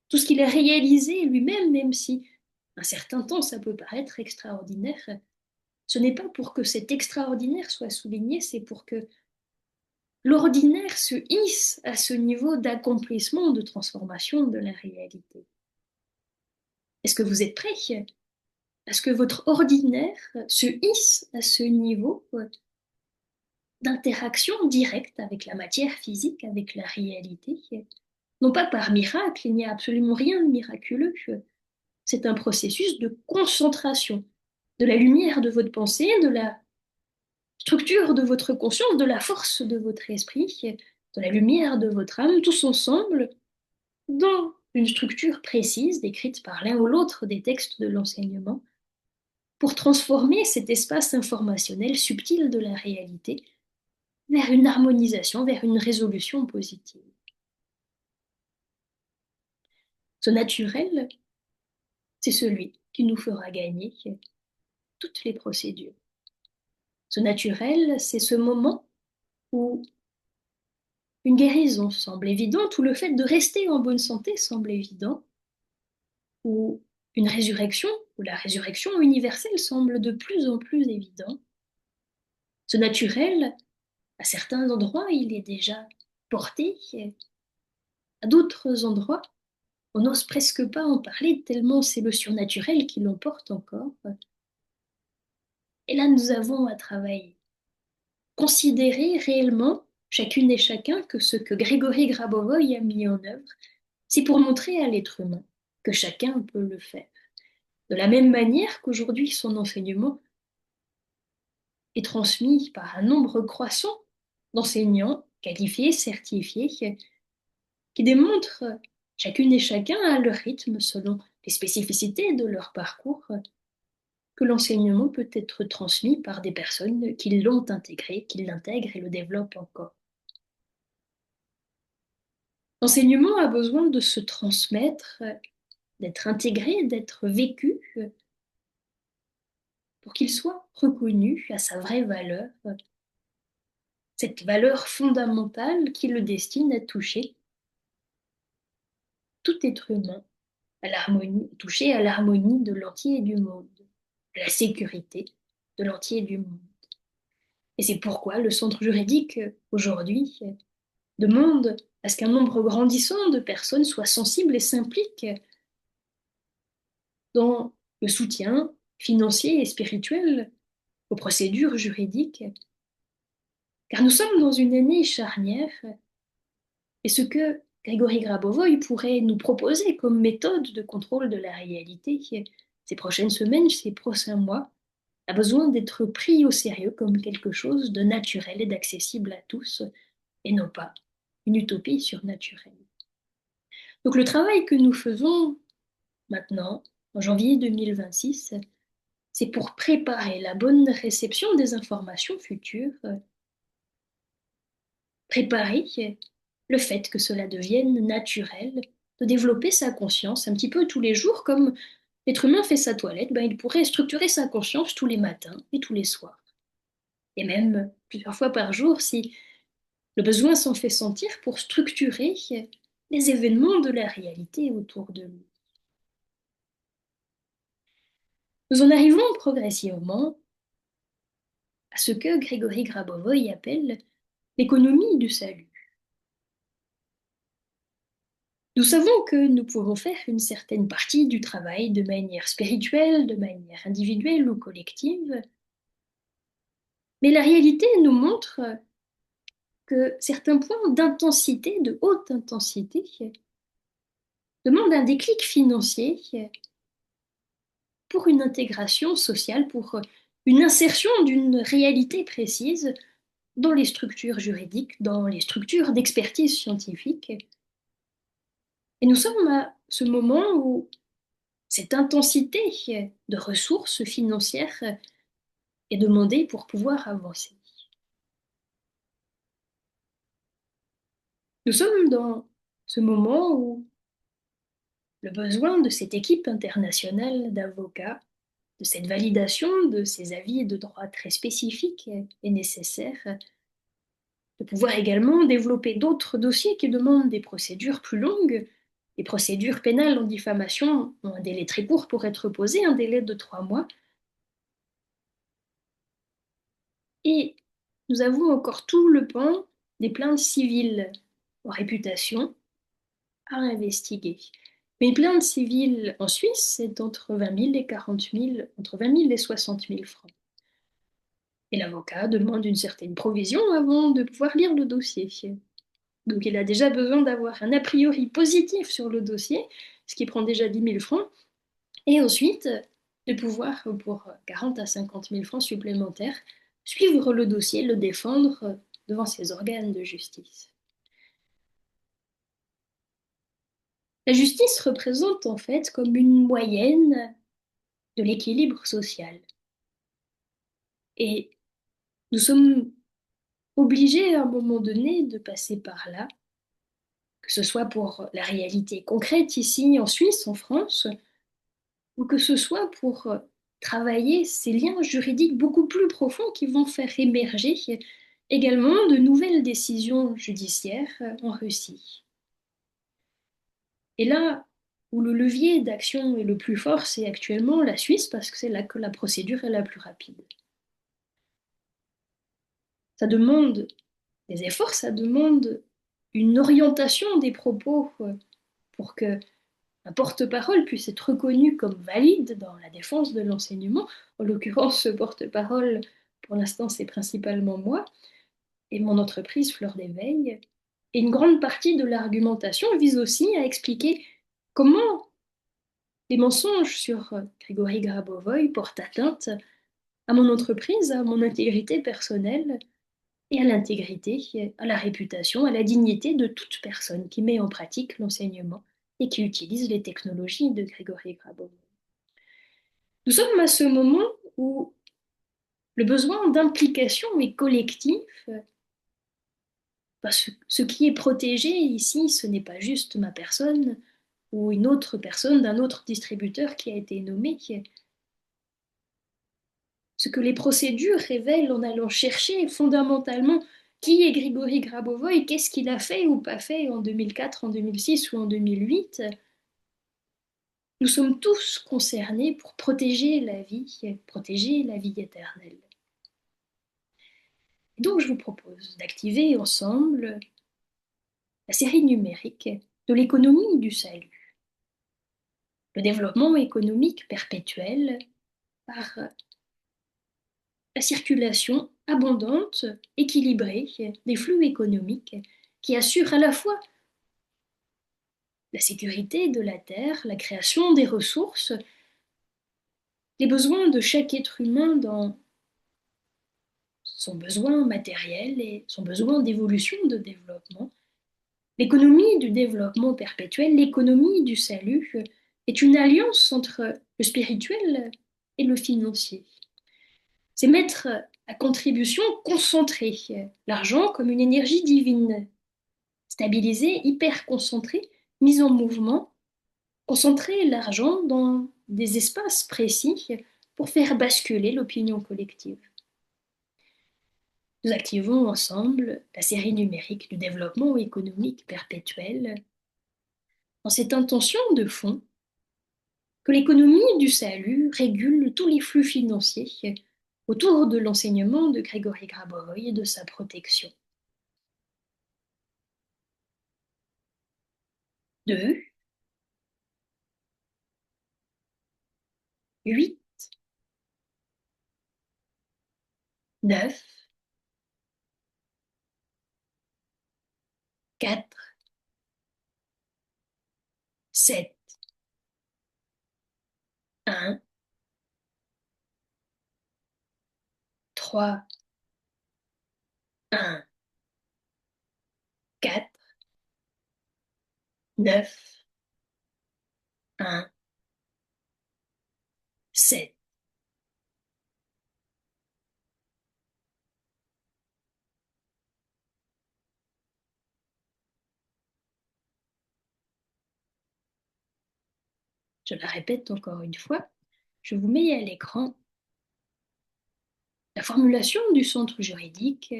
tout ce qu'il a réalisé lui-même, même si un certain temps ça peut paraître extraordinaire, ce n'est pas pour que cet extraordinaire soit souligné, c'est pour que l'ordinaire se hisse à ce niveau d'accomplissement, de transformation de la réalité. Est-ce que vous êtes prêts à ce que votre ordinaire se hisse à ce niveau d'interaction directe avec la matière physique, avec la réalité? Non pas par miracle, il n'y a absolument rien de miraculeux. C'est un processus de concentration de la lumière de votre pensée, de la structure de votre conscience, de la force de votre esprit, de la lumière de votre âme, tous ensemble, dans une structure précise décrite par l'un ou l'autre des textes de l'enseignement, pour transformer cet espace informationnel subtil de la réalité vers une harmonisation, vers une résolution positive. Ce naturel, c'est celui qui nous fera gagner toutes les procédures. Ce naturel, c'est ce moment où une guérison semble évidente, où le fait de rester en bonne santé semble évident, où une résurrection, où la résurrection universelle semble de plus en plus évident. Ce naturel, à certains endroits, il est déjà porté, à d'autres endroits, on n'ose presque pas en parler tellement c'est le surnaturel qui l'emporte encore. Et là, nous avons à travailler. Considérer réellement, chacune et chacun, que ce que Grégory Grabovoy a mis en œuvre, c'est pour montrer à l'être humain que chacun peut le faire. De la même manière qu'aujourd'hui, son enseignement est transmis par un nombre croissant d'enseignants qualifiés, certifiés, qui démontrent chacune et chacun à leur rythme, selon les spécificités de leur parcours, que l'enseignement peut être transmis par des personnes qui l'ont intégré, qui l'intègrent et le développent encore. L'enseignement a besoin de se transmettre, d'être intégré, d'être vécu, pour qu'il soit reconnu à sa vraie valeur, cette valeur fondamentale qui le destine à toucher tout être humain, à l'harmonie, toucher à l'harmonie de l'entier du monde, à la sécurité de l'entier du monde. Et c'est pourquoi le centre juridique, aujourd'hui, demande à ce qu'un nombre grandissant de personnes soient sensibles et s'impliquent dans le soutien financier et spirituel aux procédures juridiques, car nous sommes dans une année charnière, et ce que Grégory Grabovoy pourrait nous proposer comme méthode de contrôle de la réalité ces prochaines semaines, ces prochains mois, a besoin d'être pris au sérieux comme quelque chose de naturel et d'accessible à tous, et non pas une utopie surnaturelle. Donc le travail que nous faisons maintenant, en janvier 2026, c'est pour préparer la bonne réception des informations futures, préparer le fait que cela devienne naturel, de développer sa conscience un petit peu tous les jours, comme l'être humain fait sa toilette, ben, il pourrait structurer sa conscience tous les matins et tous les soirs, et même plusieurs fois par jour si le besoin s'en fait sentir pour structurer les événements de la réalité autour de nous. Nous en arrivons progressivement à ce que Grégory Grabovoy appelle l'économie du salut. Nous savons que nous pouvons faire une certaine partie du travail de manière spirituelle, de manière individuelle ou collective, mais la réalité nous montre que certains points d'intensité, de haute intensité, demandent un déclic financier pour une intégration sociale, pour une insertion d'une réalité précise dans les structures juridiques, dans les structures d'expertise scientifique. Et nous sommes à ce moment où cette intensité de ressources financières est demandée pour pouvoir avancer. Nous sommes dans ce moment où le besoin de cette équipe internationale d'avocats, de cette validation de ces avis de droit très spécifiques est nécessaire, de pouvoir également développer d'autres dossiers qui demandent des procédures plus longues. Les procédures pénales en diffamation ont un délai très court pour être posé, un délai de 3 mois. Et nous avons encore tout le pan des plaintes civiles en réputation à investiguer. Mais une plainte civile en Suisse, c'est entre 20 000 et 40 000, entre 20 000 et 60 000 francs. Et l'avocat demande une certaine provision avant de pouvoir lire le dossier. Donc il a déjà besoin d'avoir un a priori positif sur le dossier, ce qui prend déjà 10 000 francs, et ensuite de pouvoir, pour 40 à 50 000 francs supplémentaires, suivre le dossier, le défendre devant ses organes de justice. La justice représente en fait comme une moyenne de l'équilibre social. Et nous sommes obligés à un moment donné de passer par là, que ce soit pour la réalité concrète ici en Suisse, en France, ou que ce soit pour travailler ces liens juridiques beaucoup plus profonds qui vont faire émerger également de nouvelles décisions judiciaires en Russie. Et là où le levier d'action est le plus fort, c'est actuellement la Suisse, parce que c'est là que la procédure est la plus rapide. Ça demande des efforts, ça demande une orientation des propos pour que un porte-parole puisse être reconnu comme valide dans la défense de l'enseignement. En l'occurrence, ce porte-parole, pour l'instant, c'est principalement moi et mon entreprise Fleur d'éveil. Et une grande partie de l'argumentation vise aussi à expliquer comment les mensonges sur Grégory Grabovoy portent atteinte à mon entreprise, à mon intégrité personnelle et à l'intégrité, à la réputation, à la dignité de toute personne qui met en pratique l'enseignement et qui utilise les technologies de Grégory Grabovoy. Nous sommes à ce moment où le besoin d'implication est collectif, parce que ce qui est protégé ici, ce n'est pas juste ma personne ou une autre personne d'un autre distributeur qui a été nommé. Ce que les procédures révèlent en allant chercher fondamentalement qui est Grigory Grabovoy, qu'est-ce qu'il a fait ou pas fait en 2004, en 2006 ou en 2008, nous sommes tous concernés pour protéger la vie éternelle. Et donc je vous propose d'activer ensemble la série numérique de l'économie du salut, le développement économique perpétuel par la circulation abondante, équilibrée des flux économiques qui assurent à la fois la sécurité de la Terre, la création des ressources, les besoins de chaque être humain dans son besoin matériel et son besoin d'évolution, de développement. L'économie du développement perpétuel, l'économie du salut, est une alliance entre le spirituel et le financier. C'est mettre à contribution, concentrer l'argent comme une énergie divine, stabilisée, hyper concentrée, mise en mouvement, concentrer l'argent dans des espaces précis pour faire basculer l'opinion collective. Nous activons ensemble la série numérique du développement économique perpétuel dans cette intention de fond que l'économie du salut régule tous les flux financiers autour de l'enseignement de Grégory Grabovoy et de sa protection. 2, 8, 9, 4, 7, 1, 3, 1, 4, 9, 1, 7. Je la répète encore une fois. Je vous mets à l'écran la formulation du centre juridique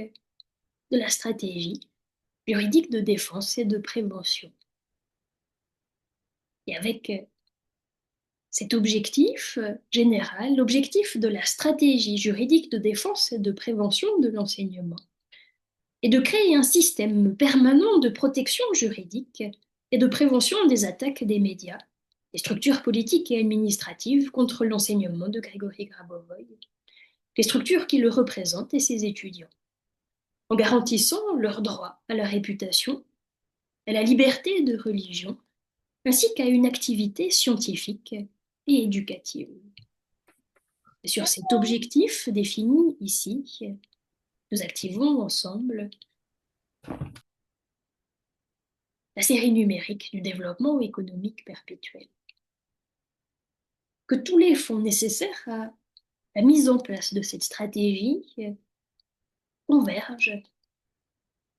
de la stratégie juridique de défense et de prévention. Et avec cet objectif général, l'objectif de la stratégie juridique de défense et de prévention de l'enseignement est de créer un système permanent de protection juridique et de prévention des attaques des médias, des structures politiques et administratives contre l'enseignement de Grégory Grabovoy, les structures qui le représentent et ses étudiants, en garantissant leur droit à la réputation, à la liberté de religion, ainsi qu'à une activité scientifique et éducative. Et sur cet objectif défini ici, nous activons ensemble la série numérique du développement économique perpétuel. Que tous les fonds nécessaires à la mise en place de cette stratégie convergent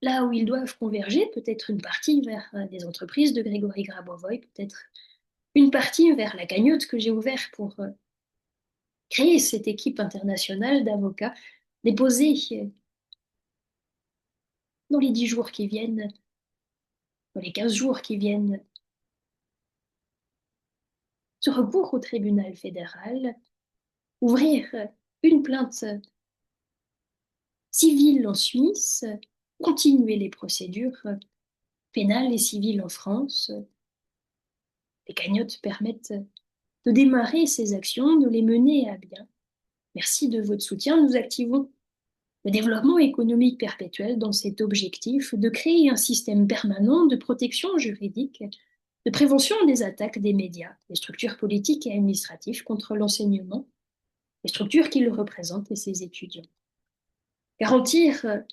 là où ils doivent converger, peut-être une partie vers des entreprises de Grégory Grabovoy, peut-être une partie vers la cagnotte que j'ai ouverte pour créer cette équipe internationale d'avocats déposés dans les 10 jours qui viennent, dans les 15 jours qui viennent, ce recours au tribunal fédéral, ouvrir une plainte civile en Suisse, continuer les procédures pénales et civiles en France. Les cagnottes permettent de démarrer ces actions, de les mener à bien. Merci de votre soutien. Nous activons le développement économique perpétuel dans cet objectif de créer un système permanent de protection juridique, de prévention des attaques des médias, des structures politiques et administratives contre l'enseignement, les structures qui le représentent et ses étudiants. Garantir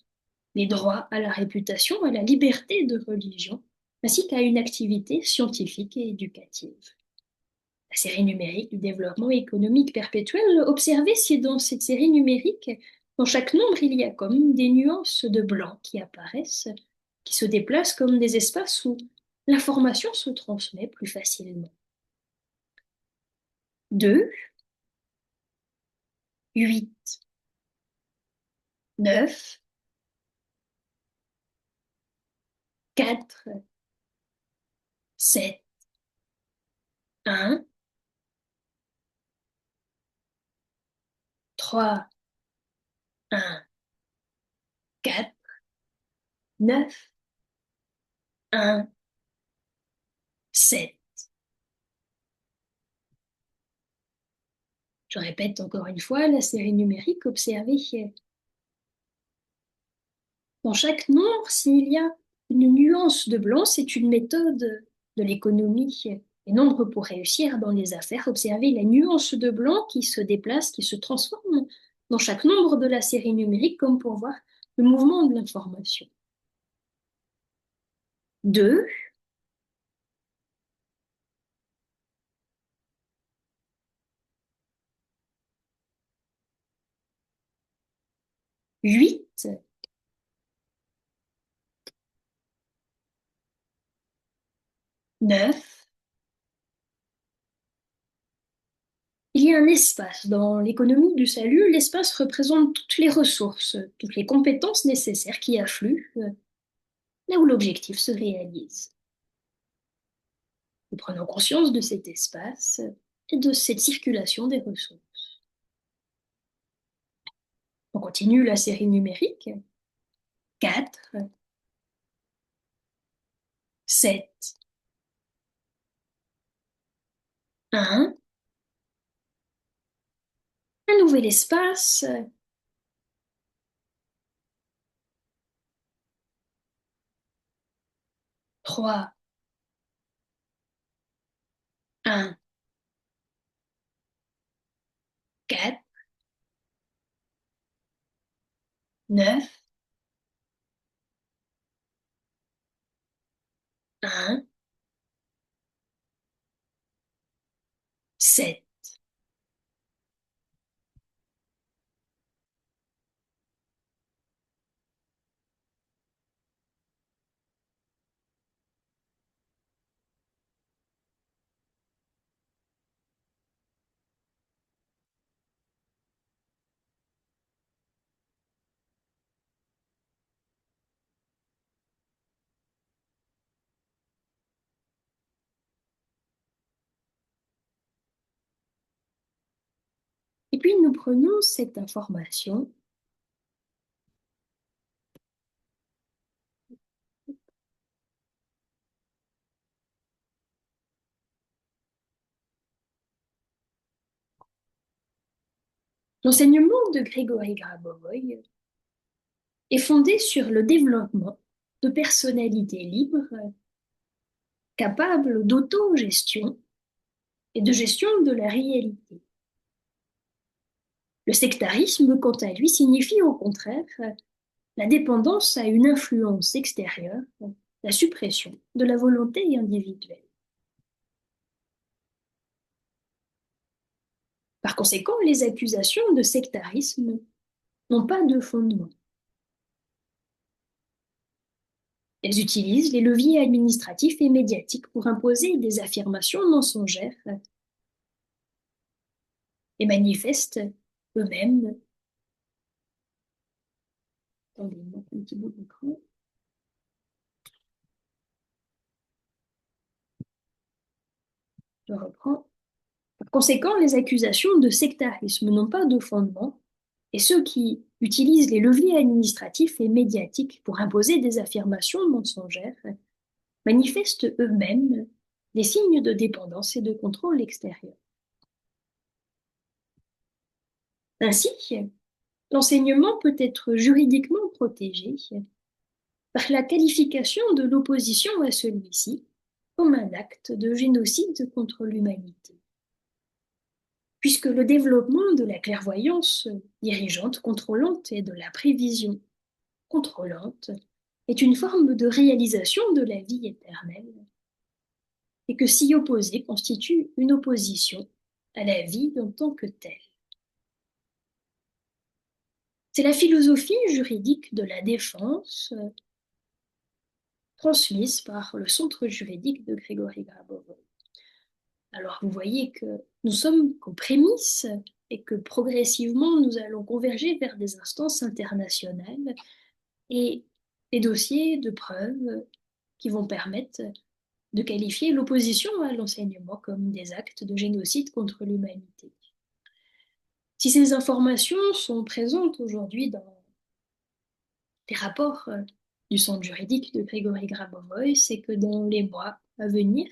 les droits à la réputation, à la liberté de religion, ainsi qu'à une activité scientifique et éducative. La série numérique du développement économique perpétuel, observez si dans cette série numérique, dans chaque nombre, il y a comme des nuances de blanc qui apparaissent, qui se déplacent comme des espaces où l'information se transmet plus facilement. 2, 8, 9, 4, 7, 1, 3, 1, 4, 9, 1, 7. Je répète encore une fois, la série numérique observée dans chaque nombre, s'il y a une nuance de blanc, c'est une méthode de l'économie et nombre pour réussir dans les affaires. Observez la nuance de blanc qui se déplace, qui se transforme dans chaque nombre de la série numérique comme pour voir le mouvement de l'information. 2, 8, 9. Il y a un espace dans l'économie du salut. L'espace représente toutes les ressources, toutes les compétences nécessaires qui affluent là où l'objectif se réalise. Nous prenons conscience de cet espace et de cette circulation des ressources. On continue la série numérique. 4, 7, 1. Un nouvel espace. 3, 1, 4, 9, 1, 7. Et puis nous prenons cette information, l'enseignement de Grégory Grabovoy est fondé sur le développement de personnalités libres, capables d'autogestion et de gestion de la réalité. Le sectarisme, quant à lui, signifie au contraire la dépendance à une influence extérieure, la suppression de la volonté individuelle. Par conséquent, les accusations de sectarisme n'ont pas de fondement. Elles utilisent les leviers administratifs et médiatiques pour imposer des affirmations mensongères et manifestent eux-mêmes. Attendez-moi un petit bout d'écran. Je reprends. Par conséquent, les accusations de sectarisme n'ont pas de fondement et ceux qui utilisent les leviers administratifs et médiatiques pour imposer des affirmations mensongères manifestent eux-mêmes des signes de dépendance et de contrôle extérieur. Ainsi, l'enseignement peut être juridiquement protégé par la qualification de l'opposition à celui-ci comme un acte de génocide contre l'humanité, puisque le développement de la clairvoyance dirigeante contrôlante et de la prévision contrôlante est une forme de réalisation de la vie éternelle, et que s'y opposer constitue une opposition à la vie en tant que telle. C'est la philosophie juridique de la défense transmise par le centre juridique de Grégory Grabovoy. Alors vous voyez que nous sommes qu'aux prémices et que progressivement nous allons converger vers des instances internationales et des dossiers de preuves qui vont permettre de qualifier l'opposition à l'enseignement comme des actes de génocide contre l'humanité. Si ces informations sont présentes aujourd'hui dans les rapports du centre juridique de Grégory Grabovoy, c'est que dans les mois à venir,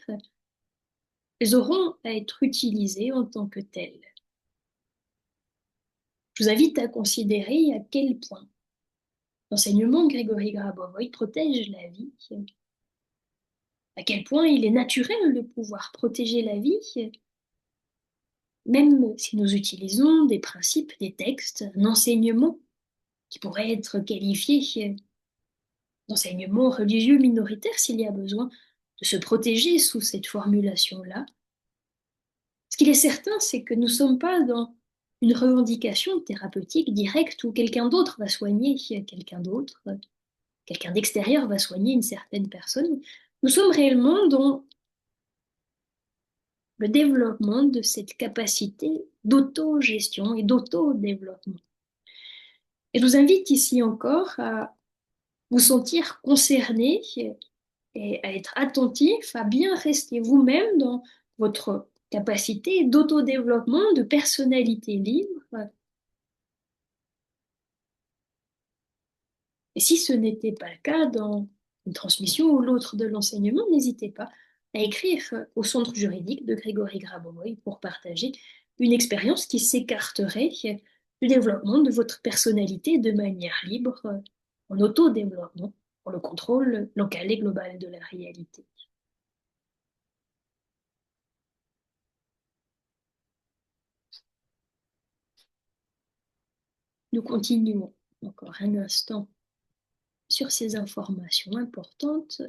elles auront à être utilisées en tant que telles. Je vous invite à considérer à quel point l'enseignement de Grégory Grabovoy protège la vie, à quel point il est naturel de pouvoir protéger la vie, même si nous utilisons des principes, des textes, un enseignement qui pourrait être qualifié d'enseignement religieux minoritaire s'il y a besoin de se protéger sous cette formulation-là. Ce qu'il est certain, c'est que nous ne sommes pas dans une revendication thérapeutique directe où quelqu'un d'autre va soigner quelqu'un d'autre, quelqu'un d'extérieur va soigner une certaine personne. Nous sommes réellement dans le développement de cette capacité d'autogestion et d'autodéveloppement. Et je vous invite ici encore à vous sentir concerné et à être attentif, à bien rester vous-même dans votre capacité d'autodéveloppement, de personnalité libre. Et si ce n'était pas le cas dans une transmission ou l'autre de l'enseignement, n'hésitez pas à écrire au centre juridique de Grégory Grabovoy pour partager une expérience qui s'écarterait du développement de votre personnalité de manière libre, en autodéveloppement, pour le contrôle local et global de la réalité. Nous continuons encore un instant sur ces informations importantes.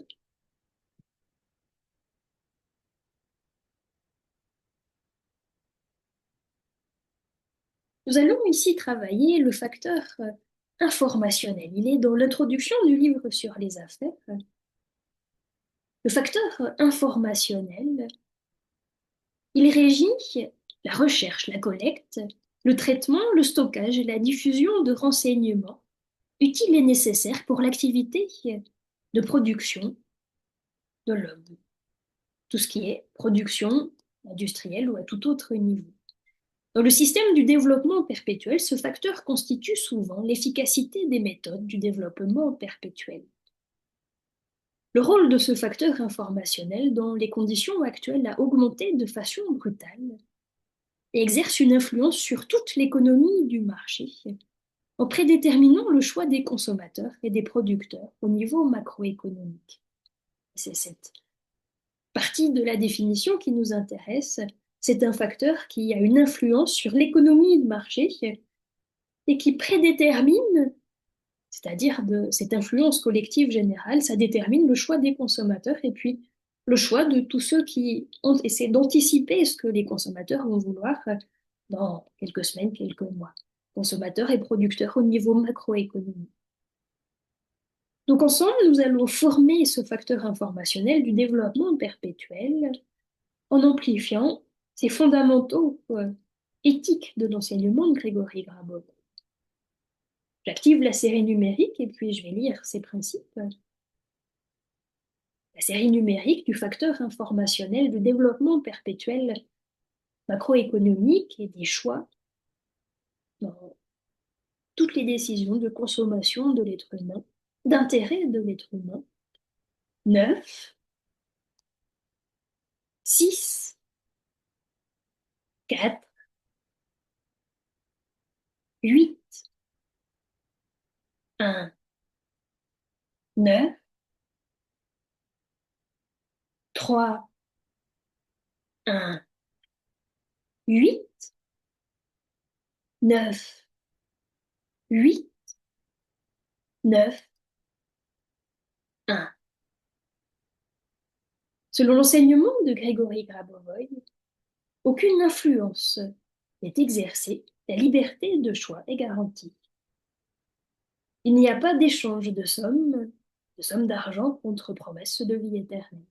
Nous allons ici travailler le facteur informationnel. Il est dans l'introduction du livre sur les affaires. Le facteur informationnel, il régit la recherche, la collecte, le traitement, le stockage et la diffusion de renseignements utiles et nécessaires pour l'activité de production de l'homme. Tout ce qui est production industrielle ou à tout autre niveau. Dans le système du développement perpétuel, ce facteur constitue souvent l'efficacité des méthodes du développement perpétuel. Le rôle de ce facteur informationnel dans les conditions actuelles a augmenté de façon brutale et exerce une influence sur toute l'économie du marché en prédéterminant le choix des consommateurs et des producteurs au niveau macroéconomique. C'est cette partie de la définition qui nous intéresse. C'est un facteur qui a une influence sur l'économie de marché et qui prédétermine, c'est-à-dire de cette influence collective générale, ça détermine le choix des consommateurs et puis le choix de tous ceux qui ont essayé d'anticiper ce que les consommateurs vont vouloir dans quelques semaines, quelques mois. Consommateurs et producteurs au niveau macroéconomique. Donc ensemble, nous allons former ce facteur informationnel du développement perpétuel en amplifiant ces fondamentaux éthiques de l'enseignement de Grégory Grabov. J'active la série numérique et puis je vais lire ces principes. La série numérique du facteur informationnel du développement perpétuel macroéconomique et des choix dans toutes les décisions de consommation de l'être humain, d'intérêt de l'être humain. 9, 6, 4, 8, 1, 9, 3, 1, 8, 9, 8, 9, 1. Selon l'enseignement de Grégory Grabovoy, aucune influence n'est exercée, la liberté de choix est garantie. Il n'y a pas d'échange de sommes d'argent contre promesse de vie éternelle.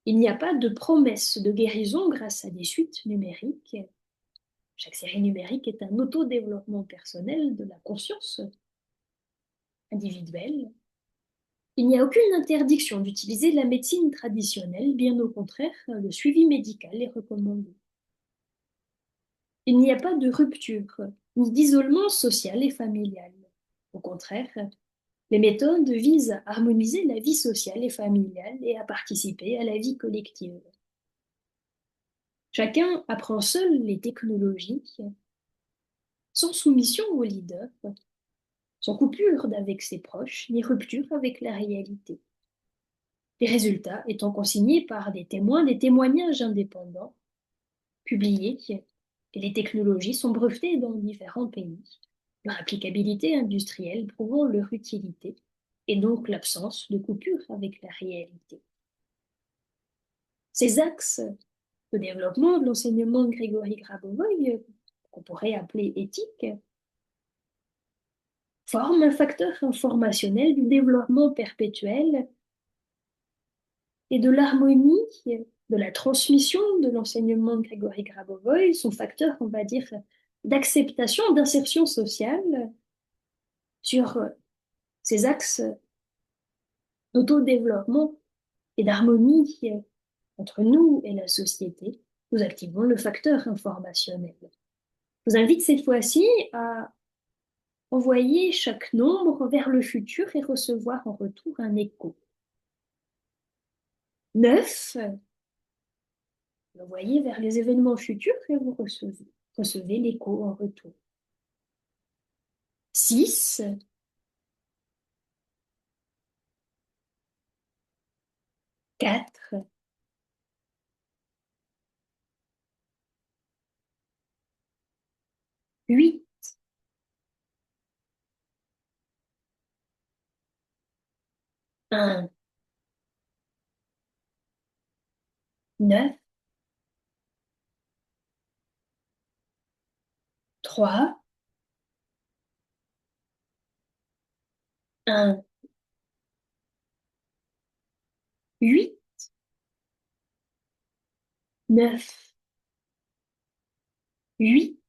Il n'y a pas de promesse de guérison grâce à des suites numériques. Chaque série numérique est un autodéveloppement personnel de la conscience individuelle. Il n'y a aucune interdiction d'utiliser la médecine traditionnelle, bien au contraire, le suivi médical est recommandé. Il n'y a pas de rupture, ni d'isolement social et familial. Au contraire, les méthodes visent à harmoniser la vie sociale et familiale et à participer à la vie collective. Chacun apprend seul les technologies, sans soumission au leader, sans coupure avec ses proches, ni rupture avec la réalité. Les résultats étant consignés par des témoins, des témoignages indépendants, publiés, et les technologies sont brevetées dans différents pays, leur applicabilité industrielle prouvant leur utilité, et donc l'absence de coupure avec la réalité. Ces axes de développement de l'enseignement de Grégory Grabovoy, qu'on pourrait appeler éthique, forment un facteur informationnel du développement perpétuel et de l'harmonie de la transmission de l'enseignement de Grégory Grabovoy, son facteur, on va dire, d'acceptation, d'insertion sociale sur ces axes d'autodéveloppement et d'harmonie entre nous et la société. Nous activons le facteur informationnel. Je vous invite cette fois-ci à envoyer chaque nombre vers le futur et recevoir en retour un écho. 9, vous envoyez vers les événements futurs et vous recevez l'écho en retour. 6, 4, 8, 1, 9, 3, 1, 8, 9, 8,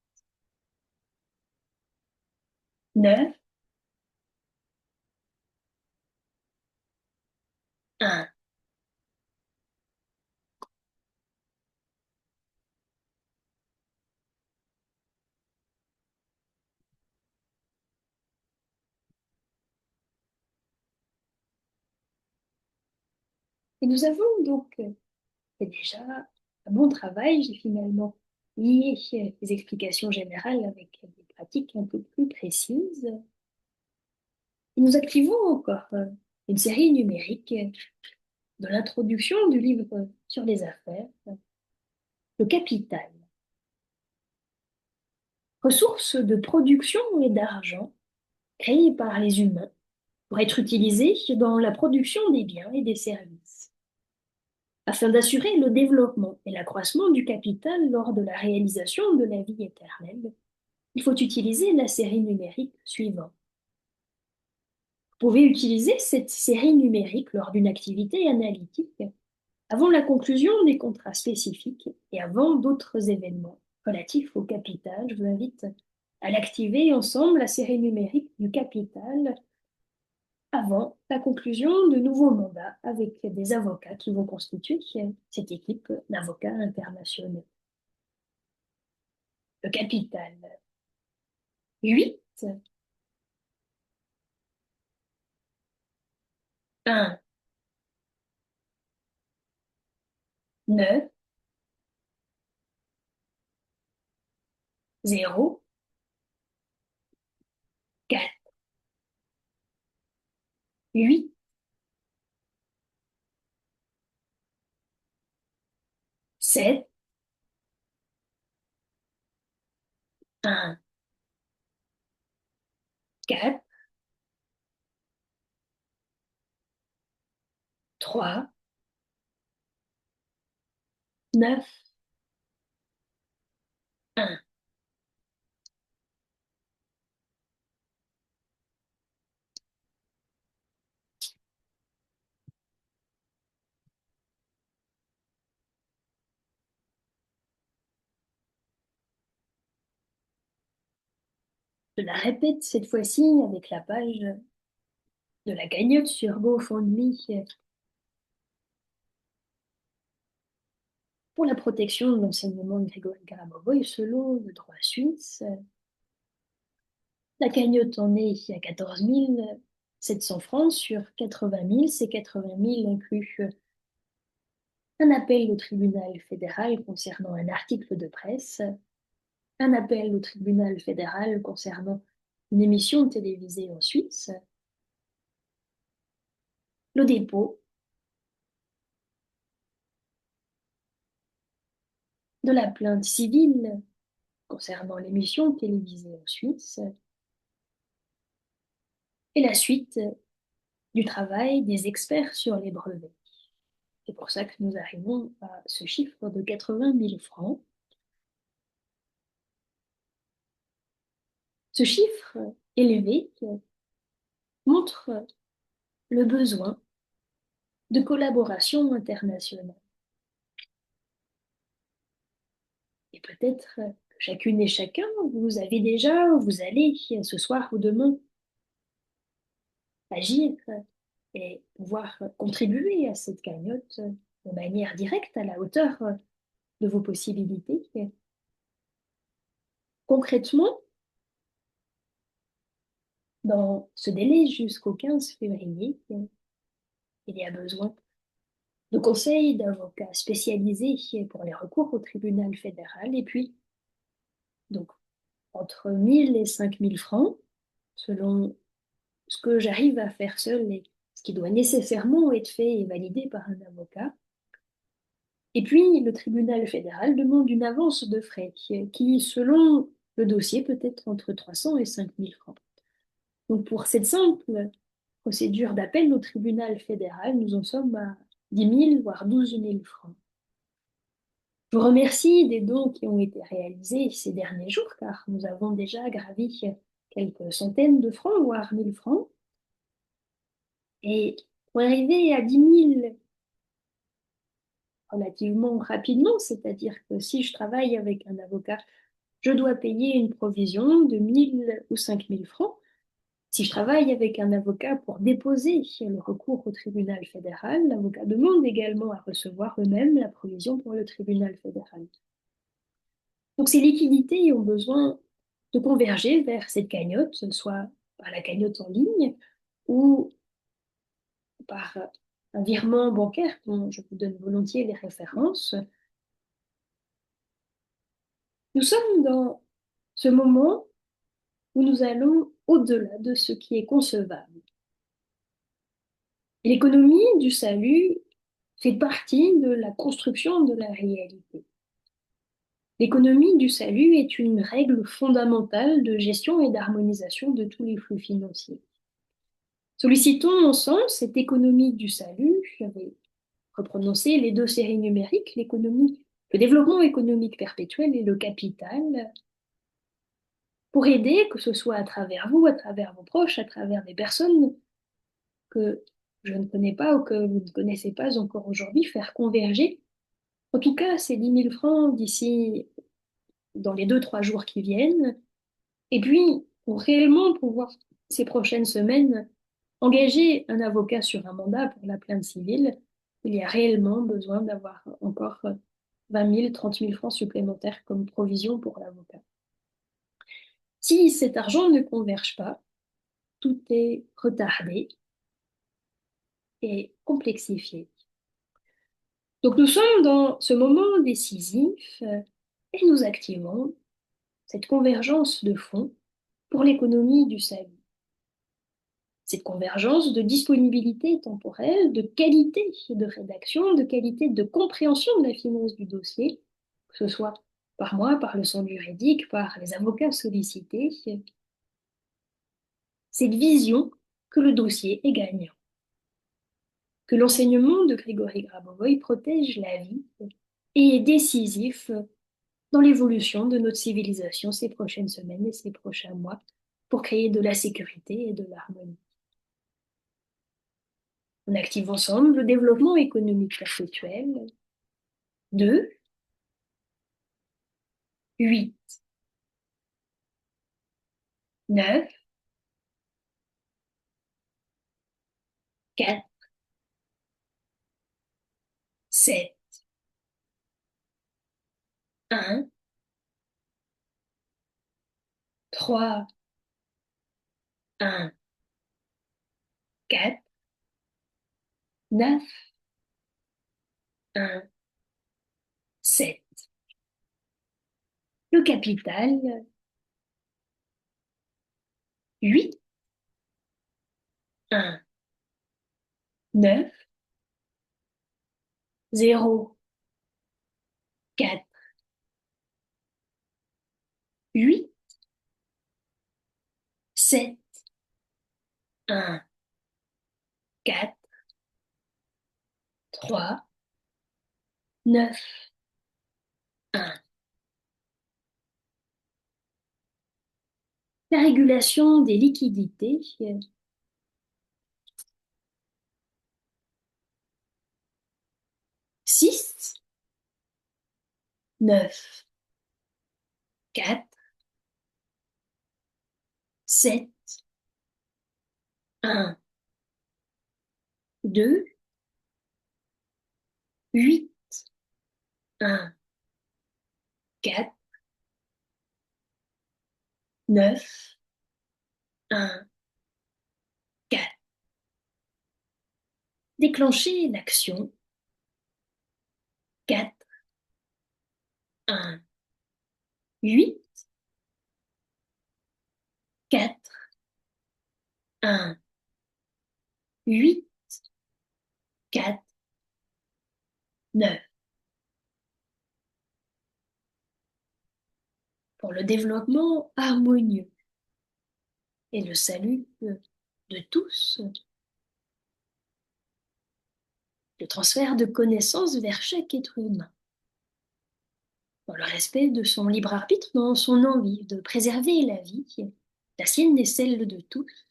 9, 1. Et nous avons donc fait déjà un bon travail. J'ai finalement lié les explications générales avec des pratiques un peu plus précises. Et nous activons encore une série numérique de l'introduction du livre sur les affaires, le capital, ressource de production et d'argent créée par les humains pour être utilisée dans la production des biens et des services, afin d'assurer le développement et l'accroissement du capital lors de la réalisation de la vie éternelle. Il faut utiliser la série numérique suivante. Vous pouvez utiliser cette série numérique lors d'une activité analytique avant la conclusion des contrats spécifiques et avant d'autres événements relatifs au capital. Je vous invite à l'activer ensemble, la série numérique du capital, avant la conclusion de nouveaux mandats avec des avocats qui vont constituer cette équipe d'avocats internationaux. Le capital. 8, 1, 9, 0, 4, 8, 7, 1, 4, 3, 9, 1. Je la répète cette fois-ci avec la page de la cagnotte sur GoFundMe pour la protection de l'enseignement de Grégory Garaboboy selon le droit suisse. La cagnotte en est à 14 700 francs sur 80 000. Ces 80 000 incluent un appel au tribunal fédéral concernant un article de presse, un appel au tribunal fédéral concernant une émission télévisée en Suisse, le dépôt de la plainte civile concernant l'émission télévisée en Suisse et la suite du travail des experts sur les brevets. C'est pour ça que nous arrivons à ce chiffre de 80 000 francs. Ce chiffre élevé montre le besoin de collaboration internationale. Et peut-être que chacune et chacun, vous avez déjà, vous allez ce soir ou demain agir et pouvoir contribuer à cette cagnotte de manière directe à la hauteur de vos possibilités. Concrètement, dans ce délai jusqu'au 15 février, il y a besoin de conseils d'avocats spécialisés pour les recours au tribunal fédéral et puis donc entre 1000 et 5000 francs selon ce que j'arrive à faire seul et ce qui doit nécessairement être fait et validé par un avocat. Et puis, le tribunal fédéral demande une avance de frais qui, selon le dossier, peut être entre 300 et 5000 francs. Donc, pour cette simple procédure d'appel au tribunal fédéral, nous en sommes à 10 000, voire 12 000 francs. Je vous remercie des dons qui ont été réalisés ces derniers jours, car nous avons déjà gravi quelques centaines de francs, voire 1000 francs. Et pour arriver à 10 000 relativement rapidement, c'est-à-dire que si je travaille avec un avocat, je dois payer une provision de 1 000 ou 5 000 francs. Si je travaille avec un avocat pour déposer le recours au tribunal fédéral, l'avocat demande également à recevoir eux-mêmes la provision pour le tribunal fédéral. Donc ces liquidités ont besoin de converger vers cette cagnotte, soit par la cagnotte en ligne ou par un virement bancaire dont je vous donne volontiers les références. Nous sommes dans ce moment où nous allons au-delà de ce qui est concevable. Et l'économie du salut fait partie de la construction de la réalité. L'économie du salut est une règle fondamentale de gestion et d'harmonisation de tous les flux financiers. Sollicitons ensemble cette économie du salut. Je vais reprononcer les deux séries numériques, l'économie, le développement économique perpétuel et le capital, pour aider, que ce soit à travers vous, à travers vos proches, à travers des personnes que je ne connais pas ou que vous ne connaissez pas encore aujourd'hui, faire converger, en tout cas, ces 10 000 francs d'ici, dans les 2, 3 jours qui viennent, et puis, pour réellement pouvoir, ces prochaines semaines, engager un avocat sur un mandat pour la plainte civile, il y a réellement besoin d'avoir encore 20 000, 30 000 francs supplémentaires comme provision pour l'avocat. Si cet argent ne converge pas, tout est retardé et complexifié. Donc nous sommes dans ce moment décisif et nous activons cette convergence de fonds pour l'économie du salut. Cette convergence de disponibilité temporelle, de qualité de rédaction, de qualité de compréhension de la finance du dossier, que ce soit par moi, par le centre juridique, par les avocats sollicités, cette vision que le dossier est gagnant, que l'enseignement de Grégory Grabovoy protège la vie et est décisif dans l'évolution de notre civilisation ces prochaines semaines et ces prochains mois pour créer de la sécurité et de l'harmonie. On active ensemble le développement économique perpétuel de 8, 9, 4, 7, 1, 3, 1, 4, 9, 1, 7. Le capital 8, 1, 9, 0, 4, 8, 7, 1, 4, 3, 9, 1. La régulation des liquidités 6, 9, 4, 7, 1, 2, 8, 1, 4, 9, 1, 4. Déclencher l'action 4, 1, 8, 4, 1, 8, 4, 9. Pour le développement harmonieux et le salut de tous, le transfert de connaissances vers chaque être humain. dans le respect de son libre arbitre, dans son envie de préserver la vie, la sienne et celle de tous,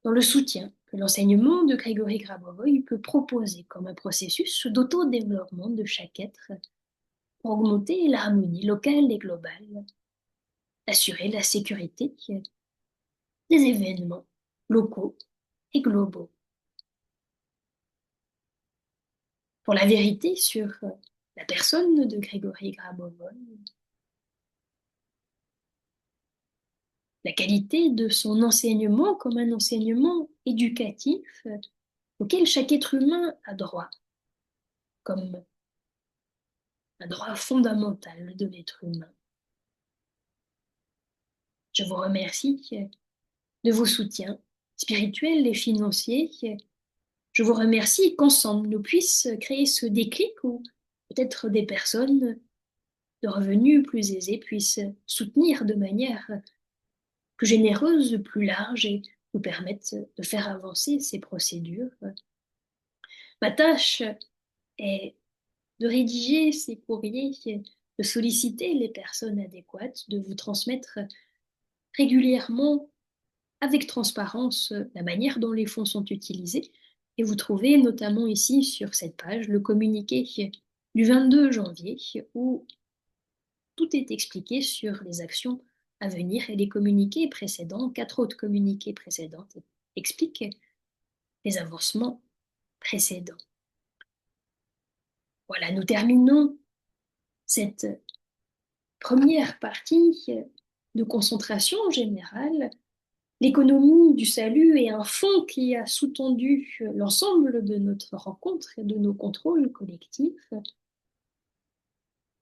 dans le soutien que l'enseignement de Grégory Grabovoy peut proposer comme un processus d'auto-développement de chaque être pour augmenter l'harmonie locale et globale, assurer la sécurité des événements locaux et globaux. Pour la vérité sur la personne de Grégory Grabovoy, la qualité de son enseignement comme un enseignement éducatif auquel chaque être humain a droit, comme un droit fondamental de l'être humain. Je vous remercie de vos soutiens spirituels et financiers. Je vous remercie qu'ensemble nous puissions créer ce déclic où peut-être des personnes de revenus plus aisés puissent soutenir de manière plus généreuse, plus large et nous permettre de faire avancer ces procédures. Ma tâche est de rédiger ces courriers, de solliciter les personnes adéquates, de vous transmettre régulièrement, avec transparence, la manière dont les fonds sont utilisés. Et vous trouvez notamment ici sur cette page le communiqué du 22 janvier où tout est expliqué sur les actions à venir et les communiqués précédents, 4 autres communiqués précédents expliquent les avancements précédents. Voilà, nous terminons cette première partie de concentration générale. L'économie du salut est un fond qui a sous-tendu l'ensemble de notre rencontre et de nos contrôles collectifs.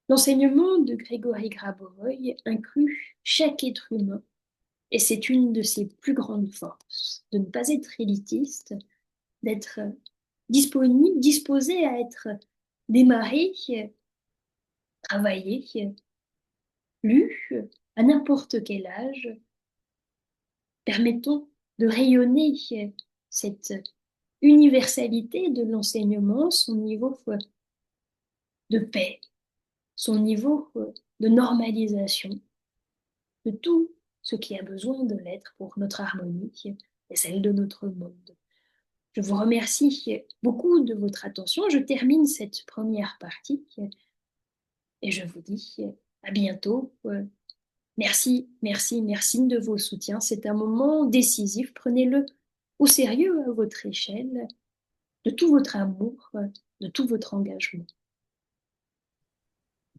L'enseignement de Grégory Grabovoy inclut chaque être humain et c'est une de ses plus grandes forces, de ne pas être élitiste, d'être disponible, disposé à être démarré, travaillé, lu à n'importe quel âge, permettant de rayonner cette universalité de l'enseignement, son niveau de paix, son niveau de normalisation de tout ce qui a besoin de l'être pour notre harmonie et celle de notre monde. Je vous remercie beaucoup de votre attention. Je termine cette première partie et je vous dis à bientôt. Merci, merci, merci de vos soutiens. C'est un moment décisif. Prenez-le au sérieux à votre échelle, de tout votre amour, de tout votre engagement.